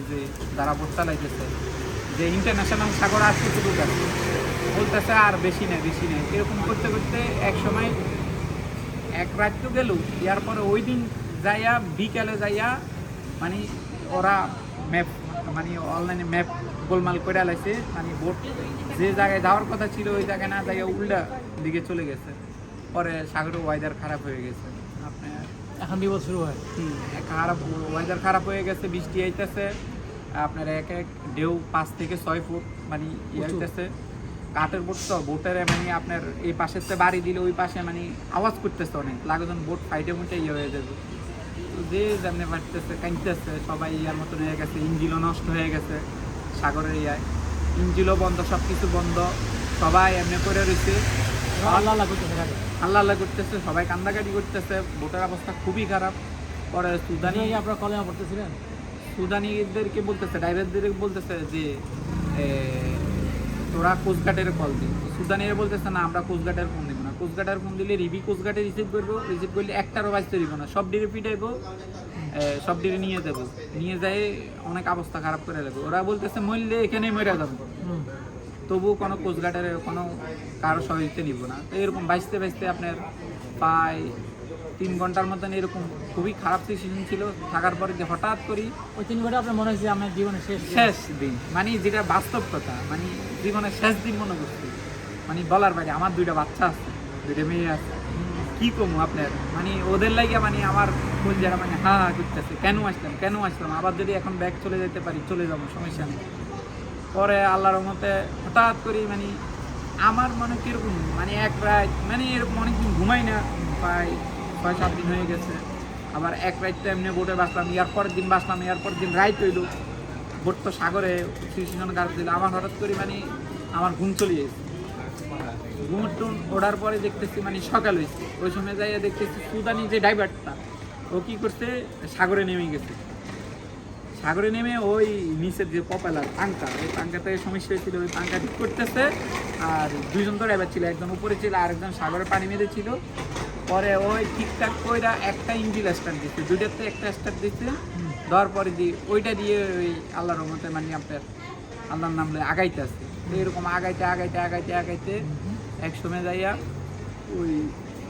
যে যারা বোট চালাইতেছে যে ইন্টারন্যাশনাল সাগর আর কতটুকু আছে, বলতেছে আর বেশি নেই। এরকম করতে করতে এক সময় 1 রাত তো গেল। ইয়ার পরে ওই দিন যাইয়া বিকালে যাইয়া মানে ওরা ম্যাপ মানে অনলাইনে ম্যাপ গোলমাল করে আলাইছে, মানে বোট যে জায়গায় যাওয়ার কথা ছিল ওই জায়গায় না যাইয়া উল্টা দিকে চলে গেছে। পরে সাগরের ওয়েদার খারাপ হয়ে গেছে, আপনার এখন বিপদ শুরু হয়। ওয়েদার খারাপ হয়ে গেছে, বৃষ্টি আইতেছে, আপনার এক ঢেউ 5 থেকে 6 ফুট মানে ইয়ে হইতেছে। কাঠের বোট তো বোটের মানে আপনার এই পাশের থেকে বাড়ি দিলে ওই পাশে মানে আওয়াজ করতেছে অনেক, লাগেজন বোট ফাইটে মুটে ইয়ে হয়ে যাবে। তো যে যেমনি বাড়তেছে কাঁদতেছে, সবাই ইয়ার মতন হয়ে গেছে। ইঞ্জিলও নষ্ট হয়ে গেছে সাগরের ইয়ায়, ইঞ্জিলও বন্ধ, সব কিছু বন্ধ, সবাই এমনি করে রয়েছে, আল্লাহ করতেছে, সবাই কান্দাকাটি করতেছে। বোটের অবস্থা খুবই খারাপ। পরে সুদানি আপনারা কলেমা পড়তেছিলেন, সুদানিদেরকে বলতেছে, ড্রাইভারদেরকে বলতেছে যে তোরা কোস্টগার্ডের কল দিই। সুদানিরা বলতেছে না আমরা কোস্টগার্ডের ফোন দিব না, কোস্টগার্ডের ফোন দিলে কোস্টগার্ডে রিসিভ করলে একটারও বাঁচতে দিব না, সব ডিরে পিটাইবো, সব ডিরে নিয়ে যায় অনেক অবস্থা খারাপ করে লাগবে। ওরা বলতেছে মরলে এখানেই মরে যাবো, তবুও কোনো কোস্টগার্ডের কোনো কারো সহযোগিতা নিব না। তো এরকম বাঁচতে আপনার প্রায় 3 ঘন্টার মতন এরকম খুবই খারাপ সিচুয়েশন ছিল। থাকার পরে যে হঠাৎ করি ওই 3 ঘন্টা আপনার মনে হচ্ছে আমার জীবনের শেষ দিন, মানে যেটা বাস্তব কথা, মানে জীবনের শেষ দিন মনে করছি, মানে বলার বাইরে। আমার 2টা বাচ্চা আছে, 2টা মেয়ে আছে, কি কমু আপনার মানে ওদের লাগে মানে আমার বল যারা মানে হা হা করতেছে কেন আসলাম আবার যদি এখন ব্যাগ চলে যেতে পারি চলে যাবো সমস্যা নেই। পরে আল্লাহর রহমতে হঠাৎ করে মানে আমার মনে কিরকম মানে এক রাত মানে এরকম অনেকদিন ঘুমাই না, প্রায় 6-7 দিন হয়ে গেছে। আবার এক রাত তো এমনি বোটে বাসলাম, পরের দিন বাসলাম, পরের দিন রাইত হইল, বোট তো সাগরে সিচুয়েশন গাছ দিল। আমার হঠাৎ করে মানে আমার ঘুম চলে গেছে। ঘুম টুম ওঠার পরে দেখতেছি মানে সকাল হয়েছে, ওই সময় যাইয়া দেখতেছি সুদানি যে ড্রাইভারটা ও কি করছে সাগরে নেমে গেছে। সাগরে নেমে ওই নিচের যে পপালার পাঙ্কা, ওই পাঙ্কাতে সমস্যা হয়েছিল, ওই পাঙ্কা ঠিক করতেছে। আর দুইজন তো ড্রাইভার ছিল, একজন উপরে ছিল আর একজন সাগরে পানি মেরে ছিল। পরে ওই ঠিকঠাক কইরা একটা ইঞ্জিন স্টার্ট দিচ্ছে, দুইটাতে একটা স্টার্ট দিচ্ছে, দেওয়ার পরে দিয়ে ওইটা দিয়ে ওই আল্লাহর রহমতে মানে আপনার আল্লাহর নাম লয়ে আগাইতে আসছে। এরকম আগাইতে এক সময় যাইয়া ওই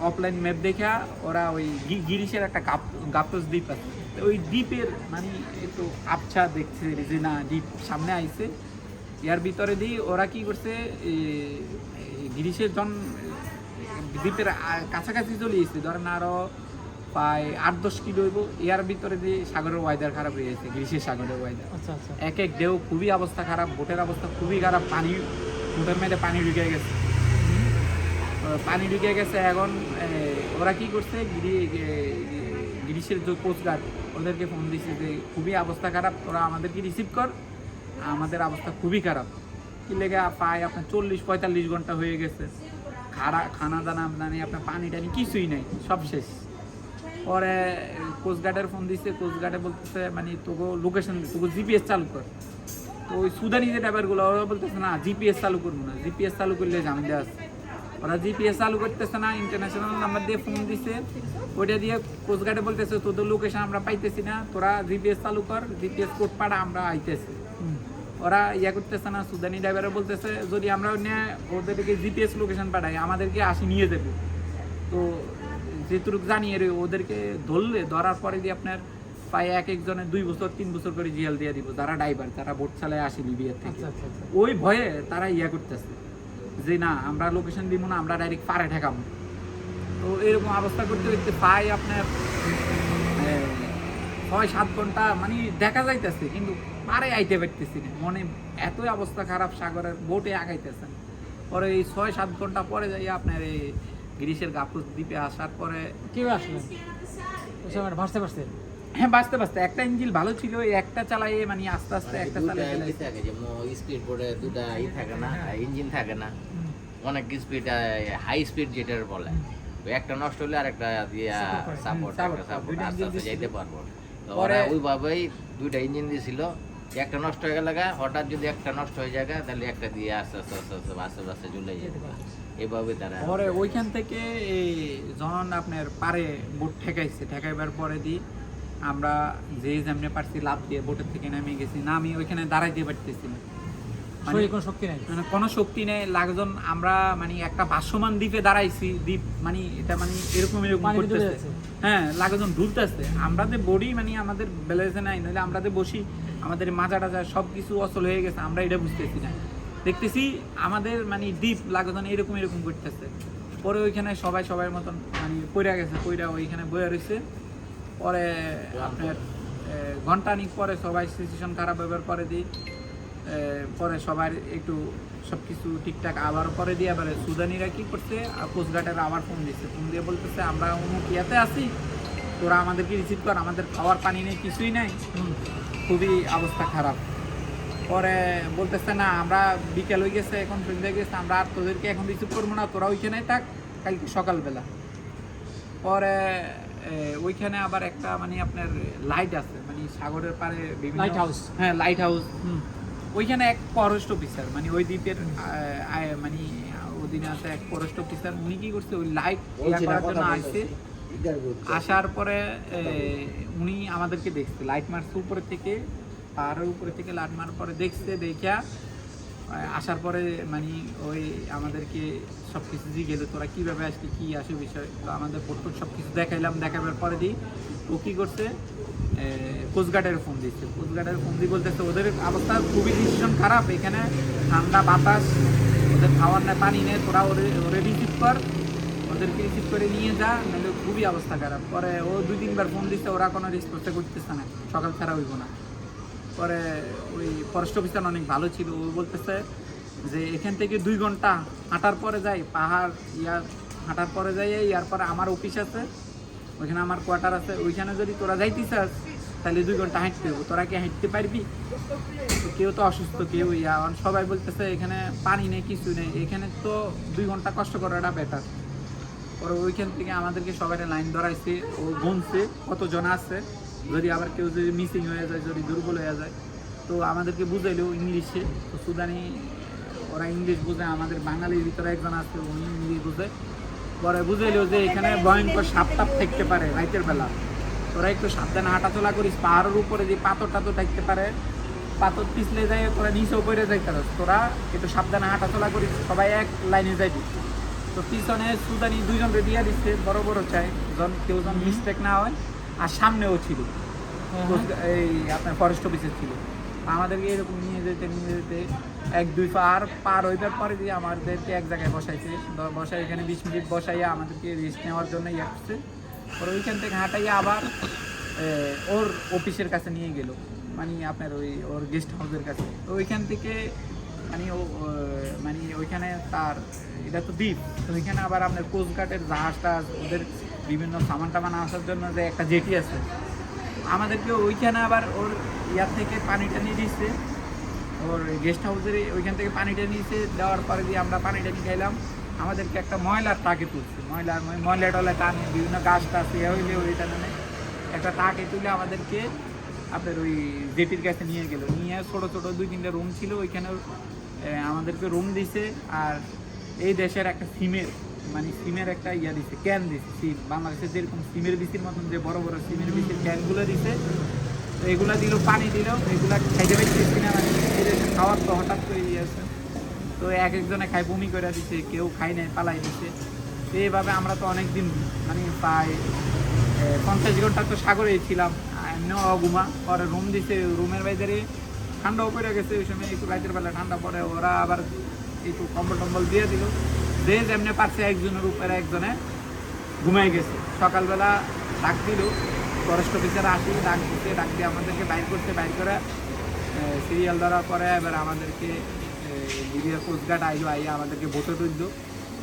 অফলাইন ম্যাপ দেখা ওরা ওই গিরিশের একটা গাপস দ্বীপ আছে, ওই দ্বীপের মানে একটু আবছা দেখছে যে না দ্বীপ সামনে আইছে। ইয়ার ভিতরে দিয়ে ওরা কি করছে গিরিশের দ্বীপের কাছাকাছি চলে এসেছে, ধরেন আরো প্রায় 8-10 কিলো হইব। এর ভিতরে দিয়ে সাগরের ওয়েদার খারাপ হয়ে গেছে, গ্রীষ্মের সাগরের ওয়েদার। আচ্ছা আচ্ছা। এক ঢেউ খুবই অবস্থা খারাপ, বোটের অবস্থা খুবই খারাপ, বোটের মধ্যে পানি ঢুকে গেছে। এখন ওরা কি করছে গ্রীষ্মের যে কোস্টগার্ড ওদেরকে ফোন দিচ্ছে যে খুবই অবস্থা খারাপ, তোরা আমাদেরকে রিসিভ কর, আমাদের অবস্থা খুবই খারাপ। কি লেগে প্রায় আপনার 40-45 ঘন্টা হয়ে গেছে, খানা দানা মানে আপনার পানি টানি কিছুই নেই, সব শেষ। পরে কোস্টগার্ডের ফোন দিচ্ছে, কোস্টগার্ডে বলতেছে মানে তোকে লোকেশন, তোকে জিপিএস চালু কর। তো ওই সুদানি যে ড্রাইভারগুলো ওরা বলতেছে না জিপিএস চালু করবো না, জিপিএস চালু করলে ঝামেলা আছে। ওরা জিপিএস চালু করতেছে না, ইন্টারন্যাশনাল নাম্বার দিয়ে ফোন দিছে, ওইটা দিয়ে কোস্টগার্ডে বলতেছে তোদের লোকেশন আমরা পাইতেছি না, তোরা জিপিএস চালু কর, জিপিএস কোড পাড়া আমরা আইতেছি। ওরা করতেছে না, সুদানি ড্রাইভারও বলতেছে যদি আমরা ওদেরকে জিপিএস লোকেশন পাঠাই আমাদেরকে আসি নিয়ে যাবে। তো যেটুকু জানিয়ে ওদেরকে ধরার পরে দিয়ে আপনার প্রায় একজনের 2 বছর 3 বছর করে জেল দিয়ে দিব, যারা ড্রাইভার, যারা বোট চালায় আসে লিবিয়ার থেকে। ওই ভয়ে তারা করতেছে যে না আমরা লোকেশন দিব না, আমরা ডাইরেক্ট পারে ঠেকাবো। তো এরকম অবস্থা করতে করতে প্রায় আপনার 6-7 ঘন্টা মানে দেখা যাইতেছে, কিন্তু পারে আইতে পারতেছি না, মনে এতই অবস্থা খারাপ, সাগরের বোটে আগাইতেছেন। পরে এই 6-7 ঘন্টা পরে যাই আপনার এই গ্রীষ্মের গাপস দ্বীপে আসার পরে কেউ আসলেন ভাসতে ভাসতে? হ্যাঁ বাঁচতে একটা ইঞ্জিন ভালো ছিল, এই একটা চালাইয়ে মানে আস্তে আস্তে একটা চালাই থাকে যে স্পিড বোর্ডে দুটা থাকে না, ইঞ্জিন থাকে না, অনেক স্পিড হাই স্পিড যেটার বলে, একটা নষ্ট হলে আর একটা দিয়ে সাপোর্ট আস্তে আস্তে যাইতে পারবো। ওরা ওইভাবেই 2টা ইঞ্জিন দিয়েছিল, একটা নষ্ট হয়ে গেল, হঠাৎ যদি একটা নষ্ট হয়ে যায় তাহলে একটা দিয়ে আস্তে আস্তে আস্তে চলে যেতে পারে। এভাবে তারা পরে ওইখান থেকে এই যখন আপনার পারে বোট ঠেকাইবার পরে দিয়ে আমরা যেমনি পারছি লাভ দিয়ে বোটের থেকে নামে গেছি, নামি ওইখানে দাঁড়াইতে পারতেছি না, কোনো শক্তি নেই, মানে কোনো শক্তি নেই। লাগজন আমরা মানে একটা ভাসমান দ্বীপে দাঁড়াইছি, দ্বীপ মানে এটা মানে এরকম করতেছে, হ্যাঁ লাগজন ঢুলতেছে, আমাদের বডি মানে আমাদের ব্যালেন্সে নাই, নইলে আমরা বসি, আমাদের মাজা টাজা সব কিছু অচল হয়ে গেছে, আমরা এটা বুঝতেছি না। দেখতেছি আমাদের মানে দ্বীপ লাগজন এরকম করতেছে। পরে ওইখানে সবার মতন মানে পইরা গেছে, ওইখানে বইয়া রয়েছে। পরে আপনার ঘন্টানিক পরে সবাই সিচুয়েশন খারাপ হবার পরে দিই, পরে সবার একটু সব কিছু ঠিকঠাক আবার পরে দিয়ে আবার সুদানিরা কি করছে, কোস্টগার্ডের আবার ফোন দিয়ে বলতেছে আমরা অমুক ইয়াতে আছি, তোরা আমাদেরকে রিসিভ কর, আমাদের খাওয়ার পানি নেই, কিছুই নেই, খুবই অবস্থা খারাপ। পরে বলতেছে না আমরা বিকেল হয়ে গেছে, এখন সন্ধ্যা গেছে, আমরা আর তোদেরকে এখন রিসিভ করবো না, তোরা ওইখানে থাক কালকে সকালবেলা। পরে ওইখানে আবার একটা মানে আপনার লাইট আছে, মানে সাগরের পারে লাইট হাউস, হ্যাঁ লাইট হাউস, ওইখানে এক ফরেস্ট অফিসার মানে ওই দ্বীপের মানে ওদিনে আছে এক ফরেস্ট অফিসার, উনি কি করছে ওই লাইট করার জন্য আসছে। আসার পরে উনি আমাদেরকে দেখছে, লাইট মারছে উপরে থেকে, পাহাড়ের উপরে থেকে লাইট মারার পরে দেখা আসার পরে মানে ওই আমাদেরকে সব কিছু জিজ্ঞেস তোরা কীভাবে আসলি, কী আসে বিষয়, তো আমাদের ফটো সব কিছু দেখাবার পরে দিই ও কী করছে কোস্টগার্ডের ফোন দিচ্ছে, কোস্টগার্ডের ফোন দিয়ে বলতেছে ওদের অবস্থা খুবই ডিসিশন খারাপ, এখানে ঠান্ডা বাতাস, ওদের খাওয়ার নেই, পানি নেই, তোরা ওরে রিসিভ কর, ওদেরকে রিসিভ করে নিয়ে যা, নাহলে খুবই অবস্থা খারাপ। পরে ও 2-3 বার ফোন দিচ্ছে, ওরা কোনো রেসপন্সে করতেছে না, সকাল ছাড়া হইব না। পরে ওই ফরেস্ট অফিসার অনেক ভালো ছিল, ও বলতেছে যে এখান থেকে 2 ঘন্টা হাঁটার পরে যাই, পাহাড় হাঁটার পরে যাই, ইয়ার পরে আমার অফিস আছে, ওইখানে আমার কোয়ার্টার আছে, ওইখানে যদি তোরা যাইতে চাস তাহলে 2 ঘন্টা হাঁটতে হবে, তোরা কি হাঁটতে পারবি? তো কেউ তো অসুস্থ, কেউ সবাই বলতেছে এখানে পানি নেই, কিছু নেই, এখানে তো 2 ঘন্টা কষ্ট করাটা বেটার। পরে ওইখান থেকে আমাদেরকে সবাই লাইন ধরাইছে, ও গুনছে কতজন আছে, যদি আবার কেউ যদি মিসিং হয়ে যায়, যদি দুর্বল হয়ে যায়, তো আমাদেরকে বুঝাইলো ইংলিশে। তো সুদানি ওরা ইংলিশ বোঝে, আমাদের বাঙালির ভিতরে একজন আছে উনি ইংলিশ বোঝে। পরে বুঝাইলো যে এখানে ভয়ঙ্কর সাপ টাপ থাকতে পারে রাতের বেলা, তোরা একটু সাবধানে হাঁটাচলা করিস, পাহাড়ের উপরে যে পাথর টাথর থাকতে পারে, পাথর পিছলে যায়, তোরা নিচেও পড়ে যাইতে পারস, তোরা একটু সাবধানে হাঁটাচলা করিস, সবাই এক লাইনে যাইবি। তো পিছনে সুদানি 2 জনকে দিয়ে দিচ্ছে, বড় বড় চাই, কেউ যেন মিস্টেক না হয়। আর সামনেও ছিল এই আপনার ফরেস্ট অফিসের ছিল, আমাদেরকে এরকম নিয়ে যেতে 1-2 পার হইবার পরে দিয়ে আমাদেরকে এক জায়গায় বসাইছে, বসাই এখানে 20 মিনিট বসাইয়া আমাদেরকে রেস্ট নেওয়ার জন্য ইয়ে করছে। পরে ওইখান থেকে হাঁটাইয়া আবার ওর অফিসের কাছে নিয়ে গেল, মানে আপনার ওর গেস্ট হাউসের কাছে। তো ওইখান থেকে মানে মানে ওইখানে তার এটা তো দ্বীপ, তো ওইখানে আবার আপনার কোস্টগার্ডের জাহাজটা, ওদের বিভিন্ন সামান টামান আসার জন্য যে একটা জেটি আছে, আমাদেরকে ওইখানে আবার ওর ইয়ার থেকে পানিটা নিয়ে দিচ্ছে, ওর গেস্ট হাউসের ওইখান থেকে পানিটা নিয়েছে, দেওয়ার পরে দিয়ে আমরা পানিটা নিয়ে খাইলাম। আমাদেরকে একটা ময়লার টাকে তুলছে, ময়লা টয়লা টানে, বিভিন্ন গাছ টাছ ইয়ে হইলে ওইটা নামে একটা টাকে তুলে আমাদেরকে আপনার ওই জেটির কাছে নিয়ে গেল, নিয়ে ছোটো ছোটো 2-3টা রুম ছিল, ওইখানে আমাদেরকে রুম দিছে। আর এই দেশের একটা সিমের একটা ইয়া দিছে, ক্যান দিছে, সিম বাংলাদেশের যেরকম সিমের বিচির মতন যে বড় বড় সিমের বিচির ক্যানগুলো দিছে। তো এগুলা দিল, পানি দিল, এগুলা খাইতে পারতেছি না, মানে খাওয়ার তো হঠাৎ করে আছে, তো একজনে খাই বমি করে দিচ্ছে, কেউ খাই নাই পালাই দিচ্ছে। তো এইভাবে আমরা তো অনেকদিন মানে প্রায় 50 ঘন্টা তো সাগরেই ছিলাম, এমনিও অগুমা। পরে রুম দিছে, রুমের বাইরে ঠান্ডাও পড়ে গেছে, ওই সময় একটু রাতের বেলা ঠান্ডা পড়ে, ওরা আবার একটু কম্বল টম্বল দিয়ে দিল, যে যেমনি পারছে একজনের উপরে একজনে ঘুমাই গেছে। সকালবেলা ডাক দিল, ফরেস্ট অফিসার আসি, ডাক দিয়ে আমাদেরকে বাইর করে সিরিয়াল ধরার পরে এবার আমাদেরকে লিবিয়ার কোস্টগার্ড আইয়া আমাদেরকে বোটে তুললো।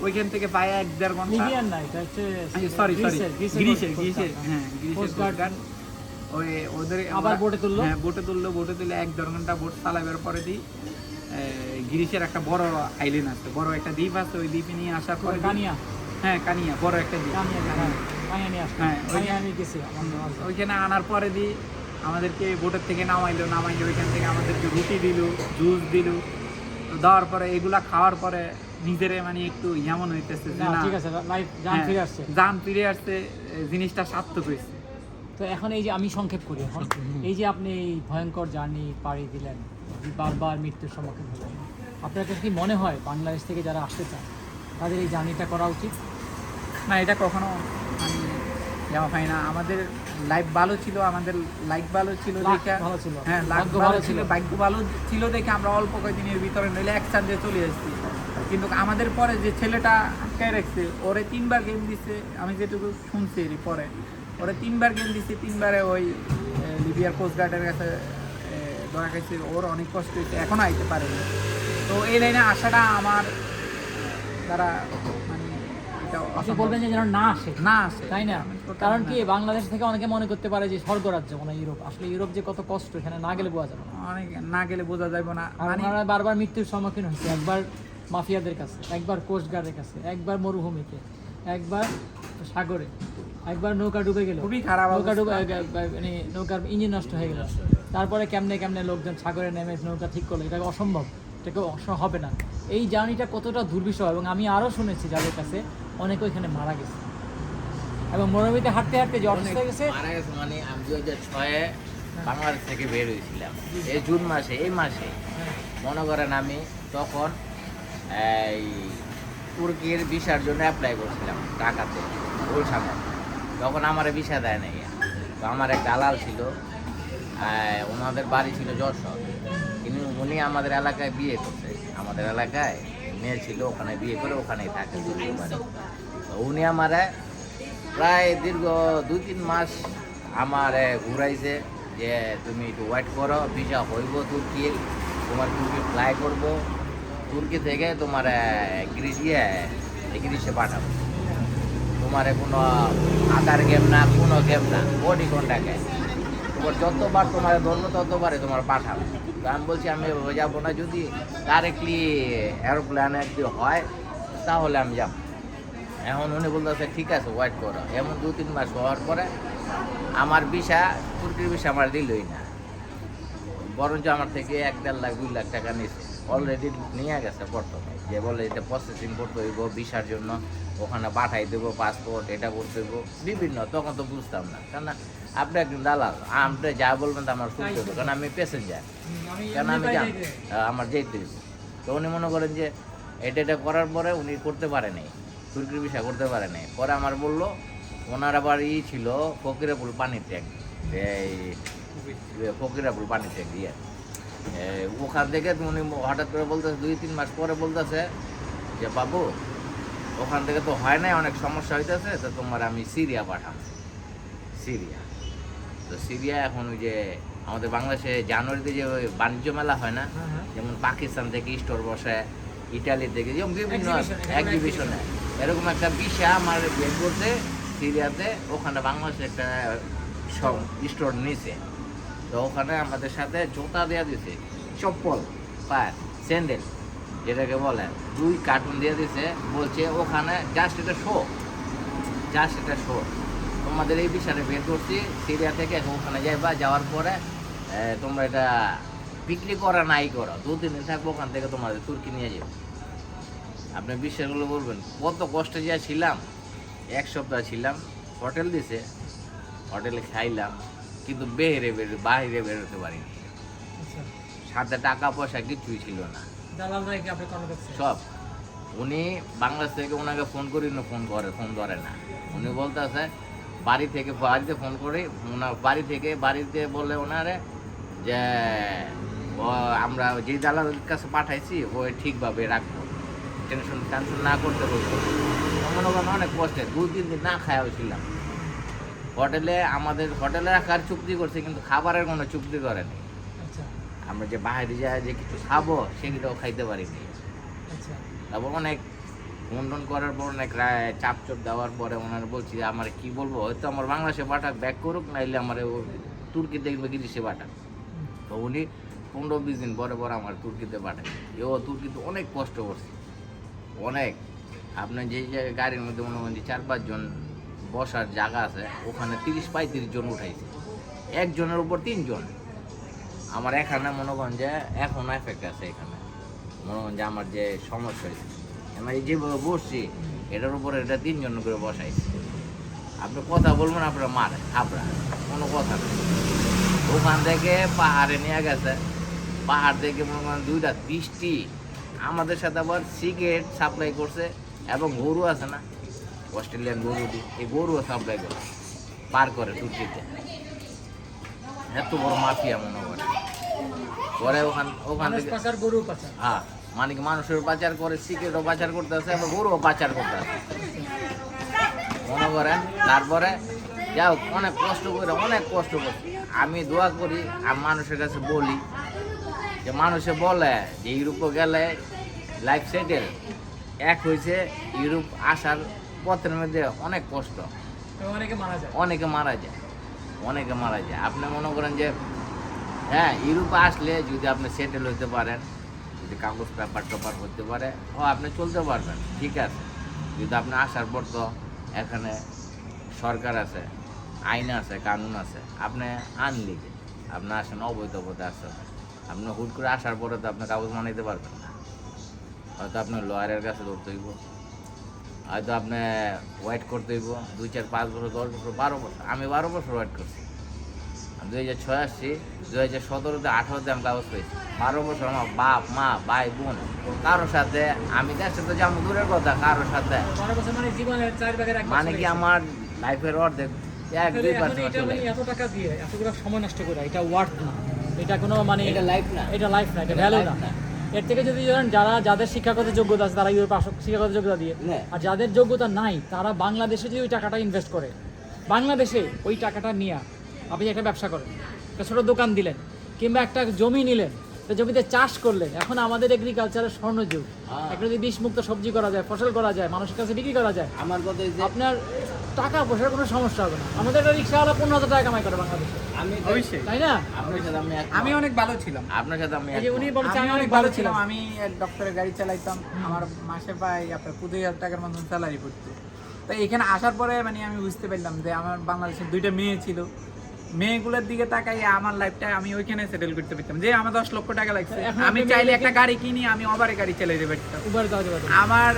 ওইখান থেকে প্রায় 1-1.5 ঘন্টা, সরি গ্রিসের হ্যাঁ গ্রিসের কোস্টগার্ড ওই ওদের আবার বোটে তুললো, হ্যাঁ বোটে তুলে 1-1.5 ঘন্টা বোট চালাবার পরে দিই গ্রিসের একটা বড় আইল্যান্ড আছে, বড় একটা দ্বীপ আছে, ওই দ্বীপে নিয়ে আসার পরে কানিয়া বড় একটা দ্বীপ, হ্যাঁ ওইখানে আনার পরে দিই আমাদেরকে বোটের থেকে নামাইলো, ওইখান থেকে আমাদেরকে রুটি দিল, জুস দিল। দেওয়ার পরে এগুলা খাওয়ার পরে নিজেরে মানে একটু যেমন হইতেছে যে না ঠিক আছে, জান ফিরে আসছে, জিনিসটা সার্থক হয়েছে। তো এখন এই যে আমি সংক্ষেপ করি, এখন এই যে আপনি এই ভয়ঙ্কর জার্নি পাড়ি দিলেন, বারবার মৃত্যুর সম্মুখীন হলেন, আপনার কাছে কি মনে হয় বাংলাদেশ থেকে যারা আসতে চান তাদের এই জার্নিটা করা উচিত? না, এটা কখনো মানে যাওয়া হয় না। আমাদের লাইফ ভালো ছিল, আমাদের লাইফ ভালো ছিল দেখে, হ্যাঁ ভাগ্য ভালো ছিল দেখে আমরা অল্প কয়েকদিনের ভিতরে নইলে এক চান্সে চলে আসছি। কিন্তু আমাদের পরে যে ছেলেটা আটকায় রাখছে, ওরে 3বার গেম দিচ্ছে, আমি যেটুকু শুনছি পরে ওরে 3বার গেম দিচ্ছে, 3বারে ওই লিবিয়ার কোস্টগার্ডের কাছে ধরা খাইছে, ওর অনেক কষ্ট হয়েছে, এখনও আইতে পারেনি। তো এই লাইনে আসাটা আমার দ্বারা মানে আপনি বলবেন যে যেন না আসে, তাই না? কারণ কি বাংলাদেশ থেকে অনেকে মনে করতে পারে যে স্বর্গরাজ্য মানে ইউরোপ, আসলে ইউরোপ যে কত কষ্ট, এখানে না গেলে বোঝা যাবে না, বোঝা যাবে না। মানে বারবার মৃত্যুর সম্মুখীন হয়েছে, একবার মাফিয়াদের কাছে, একবার কোস্টগার্ডের কাছে, একবার মরুভূমিতে, একবার সাগরে, একবার নৌকা ডুবে গেল, খুবই খারাপ নৌকা ডুবে মানে নৌকার ইঞ্জিন নষ্ট হয়ে গেল, তারপরে কেমনে লোকজন সাগরে নেমে নৌকা ঠিক করলো, এটা অসম্ভব, এটাকে হবে না। এই জার্নিটা কতটা দুর্বিষহ, এবং আমি আরও শুনেছি যাদের কাছে অনেকে ওইখানে মারা গেছে, এবং মরুভূমিতে হাঁটতে যে অসুস্থ হয়ে গেছে, মারা গেছে। মানে আমি 2006-এ বাংলাদেশ থেকে বের হয়েছিলাম, এই জুন মাসে, এই মাসে মনে করেন আমি তখন এই তুর্কির ভিসার জন্য অ্যাপ্লাই করছিলাম ঢাকাতে, গুলশানে। তখন আমার ভিসা দেয় নাই। তো আমার এক দালাল ছিল, ওনাদের বাড়ি ছিল যশোর, কিন্তু উনি আমাদের এলাকায় বিয়ে করছে, আমাদের এলাকায় মেয়ে ছিল, ওখানে বিয়ে করে ওখানেই থাকে। উনি আমারে প্রায় দীর্ঘ 2-3 মাস আমারে ঘুরাইছে যে তুমি একটু ওয়েট করো, ভিসা হইব তুর্কির, তোমার তুর্কি ফ্লাই করবো, তুর্কি থেকে তোমার গ্রিসে পাঠাবো, তোমার কোনো আধার গেম না, কোনো গেম না, বডি কন্ট্যাক্টে তোমার যতবার তোমার ধরবো ততবারে তোমার পাঠাবো। তো আমি বলছি আমি যাবো না, যদি ডাইরেক্টলি এরোপ্লেনে যদি হয় তাহলে আমি যাবো। এখন উনি বলতেছে ঠিক আছে ওয়েট করো। এমন 2-3 মাস হওয়ার পরে আমার ভিসা, তুর্কির ভিসা আমার দিলই না, বরঞ্চ আমার থেকে 1-1.5 লাখ 2 লাখ টাকা নিয়েছে, অলরেডি নিয়ে গেছে প্রথমে, যে বলে এটা প্রসেসিং করতে হইব ভিসার জন্য, ওখানে পাঠাই দেবো পাসপোর্ট, এটা করতে হইব বিভিন্ন। তখন তো বুঝতাম না, কেন আপনি একজন দালাল, আপনি যা বলবেন তো আমার শুনতে হবে, কারণ আমি প্যাসেঞ্জার, কেন আমি আমার যেতে হইব। তো উনি মনে করেন যে এটা করার পরে উনি করতে পারে নাই, তুর্কির ভিসা করতে পারে নাই। পরে আমার বললো ওনার আবার ছিল ফকিরাপুল পানির ট্যাঙ্ক, এই ফকিরাপুল পানির ট্যাঙ্ক ইয়ে, ওখান থেকে উনি হঠাৎ করে বলতেছে 2-3 মাস পরে বলতেছে যে বাবু ওখান থেকে তো হয় নাই, অনেক সমস্যা হইতেছে, তো তোমার আমি সিরিয়া পাঠাবো। সিরিয়া, তো সিরিয়া এখন ওই যে আমাদের বাংলাদেশে জানুয়ারিতে যে ওই বাণিজ্য মেলা হয় না, যেমন পাকিস্তান থেকে স্টোর বসে, ইটালি থেকে যেমন বিভিন্ন এক্সিবিশনে, এরকম একটা ভিসা আমার বের করতে সিরিয়াতে, ওখানে বাংলাদেশে একটা সব স্টোর নিছে। তো ওখানে আমাদের সাথে জুতা দেওয়া দিছে, চপ্পল, পায়ের স্যান্ডেল যেটাকে বলে, 2 কার্টুন দিয়ে দিছে, বলছে ওখানে জাস্ট এটা শো, জাস্ট এটা শো, তোমাদের এই বিষয়টা বের করছি সিরিয়া থেকে, ওখানে যাইবা, যাওয়ার পরে তোমরা এটা বিক্রি করা নাই করো, 2-3 দিন থাকবো, ওখান থেকে তোমাদের তুর্কি নিয়ে যাবো। আপনি বিষয়গুলো বলবেন কত কষ্টে যা ছিলাম। 1 সপ্তাহ ছিলাম, হোটেল দিছে, হোটেলে খাইলাম, কিন্তু বাইরে বেরোতে পারিনি, সাথে টাকা পয়সা কিছুই ছিল না, সব। উনি বাংলাদেশ থেকে ওনাকে ফোন করি না, ফোন ধরে না, উনি বলতেছে বাড়িতে ফোন করি, বাড়িতে বলে ওনারে যে আমরা যে দালালের কাছে পাঠাইছি ওই ঠিকভাবে রাখবো, টেনশন না করতে বলবো। মনে করেন অনেক কষ্টে 2-3 দিন না খাওয়া ছিলাম আমাদের হোটেলে রাখার চুক্তি করছে, কিন্তু খাবারের কোনো চুক্তি করেনি। আমরা যে বাইরে যায় যে কিছু খাবো সেগুলোও খাইতে পারিনি। তারপর অনেক ফোন করার পর অনেক চাপ দেওয়ার পরে ওনারা বলছি আমার কি বলবো, হয়তো আমার বাংলাদেশে পাঠাক ব্যাক করুক, নাইলে আমার তুর্কিতে গ্রিসে পাঠাক। তো উনি 15-20 দিন পরে আমার তুর্কিতে পাঠায়। তুর্কিতে অনেক কষ্ট করছে, অনেক। আপনার যে জায়গায় গাড়ির মধ্যে মনে করেন যে 4-5 জন বসার জায়গা আছে, ওখানে 30-35 জন উঠাইছে, একজনের উপর 3 জন। আমার এখানে মনে করেন যে এখন এফেক্ট আছে, এখানে মনে করেন যে আমার যে সমস্যা হয়েছে, আমি যেভাবে বসছি এটার উপরে এটা 3 জন করে বসাইছে। আপনি কথা বলবেন আপনার মার আপনার কোনো কথা নেই। ওখান থেকে পাহাড়ে নিয়ে গেছে, পাহাড় থেকে মনে করেন 2টা বৃষ্টি, আমাদের সাথে আবার সিগারেট সাপ্লাই করছে, এবং গরু আছে না অস্ট্রেলিয়ান গরু, এই গরুও সাপ্লাই করে পার করে তুর্কিতে। এত বড় মাফিয়া মনে করে। পরে ওখান থেকে হ্যাঁ, মানে কি মানুষের পাচার করে, সিগারেটও পাচার করতে আছে, এবং গরুও পাচার করতে আছে মনে করেন। তারপরে যাও অনেক কষ্ট করে আমি দোয়া করি, আমি মানুষের কাছে বলি যে মানুষে বলে যে ইউরোপে গেলে লাইফ সেটেল, এক হয়েছে ইউরোপ আসার পথের মধ্যে অনেক কষ্ট, অনেকে মারা যায়। আপনি মনে করেন যে হ্যাঁ ইউরোপে আসলে যদি আপনি সেটেল হইতে পারেন, যদি কাগজ পেপার হতে পারে, আপনি চলতে পারবেন, ঠিক আছে। কিন্তু আপনি আসার পর তো এখানে সরকার আছে, আইন আছে, কানুন আছে, আপনি আনলিগে আপনি আসেন, অবৈধ পথে আসেন, আপনি হুট করে আসার পরে তো আপনি কাগজ মানাইতে পারবেন না। হয়তো আপনার লয়ারের কাছে ধরতে হইব, হয়তো আপনি ওয়েট করতে হইব 2, 4, 5 বছর, 10 বছর, 12 বছর। আমি 12 বছর ওয়েট করছি। 2006 আসছি, 2017-তে 18-তে আমি কাগজ পেয়েছি। 12 বছর আমার বাপ মা ভাই বোন কারোর সাথে, আমি দেশের সাথে যাবো দূরের কথা, কারোর সাথে মানে কি আমার লাইফের অর্ধেক 1-2% এত টাকা দিয়ে এতগুলো সময় নষ্ট করে, এটা ওয়ার্থ না, এটা কোনো মানে এটা লাইফ না, এটা লাইফ না, এটা ভ্যালু না। এর থেকে যদি ধরেন যাদের শিক্ষাগত যোগ্যতা আছে তারা ইউরোপে আসুক শিক্ষাগত যোগ্যতা দিয়ে, আর যাদের যোগ্যতা নাই তারা বাংলাদেশে যদি ওই টাকাটা ইনভেস্ট করে, বাংলাদেশে ওই টাকাটা নিয়ে আপনি একটা ব্যবসা করেন, একটা ছোটো দোকান দিলেন কিংবা একটা জমি নিলেন, তো জমিতে চাষ করলেন। এখন আমাদের এগ্রিকালচারের স্বর্ণযুগ, একটা যদি বিষমুক্ত সবজি করা যায়, ফসল করা যায়, মানুষের কাছে বিক্রি করা যায়, আমার কথা এই যে আপনার টাকা পয়সার কোনো সমস্যা হবে না। আমাদের একটা রিক্সাওয়ালা 15,000 টাকা কামাই করে বাংলাদেশে, আমি অবশ্যই তাই না? আপনার সাথে আমি অনেক ভালো ছিলাম। আপনার সাথে আমি এই যে উনি বলছে আমি আমি অনেক ভালো ছিলাম। আমি এক ডক্টরের গাড়ি চালাইতাম, আমার মাসে প্রায় আপনার 25,000 টাকার মতন স্যালারি পড়তো। তো এখানে আসার পরে মানে আমি বুঝতে পারলাম যে আমার বাংলাদেশের 2টা মেয়ে ছিল, মেয়েগুলোর দিকে তাকাই আমার লাইফটা আমি ওইখানে সেটেল করতে পারতাম। যে আমার 10 লক্ষ টাকা লাগছে, এখন আমি আপনি চাইলে মেয়েদেরকে- একটা গাড়ি কিনি, আমি ওভারে গাড়ি চালাইতে পারতাম। উবার দাও দাও। আমার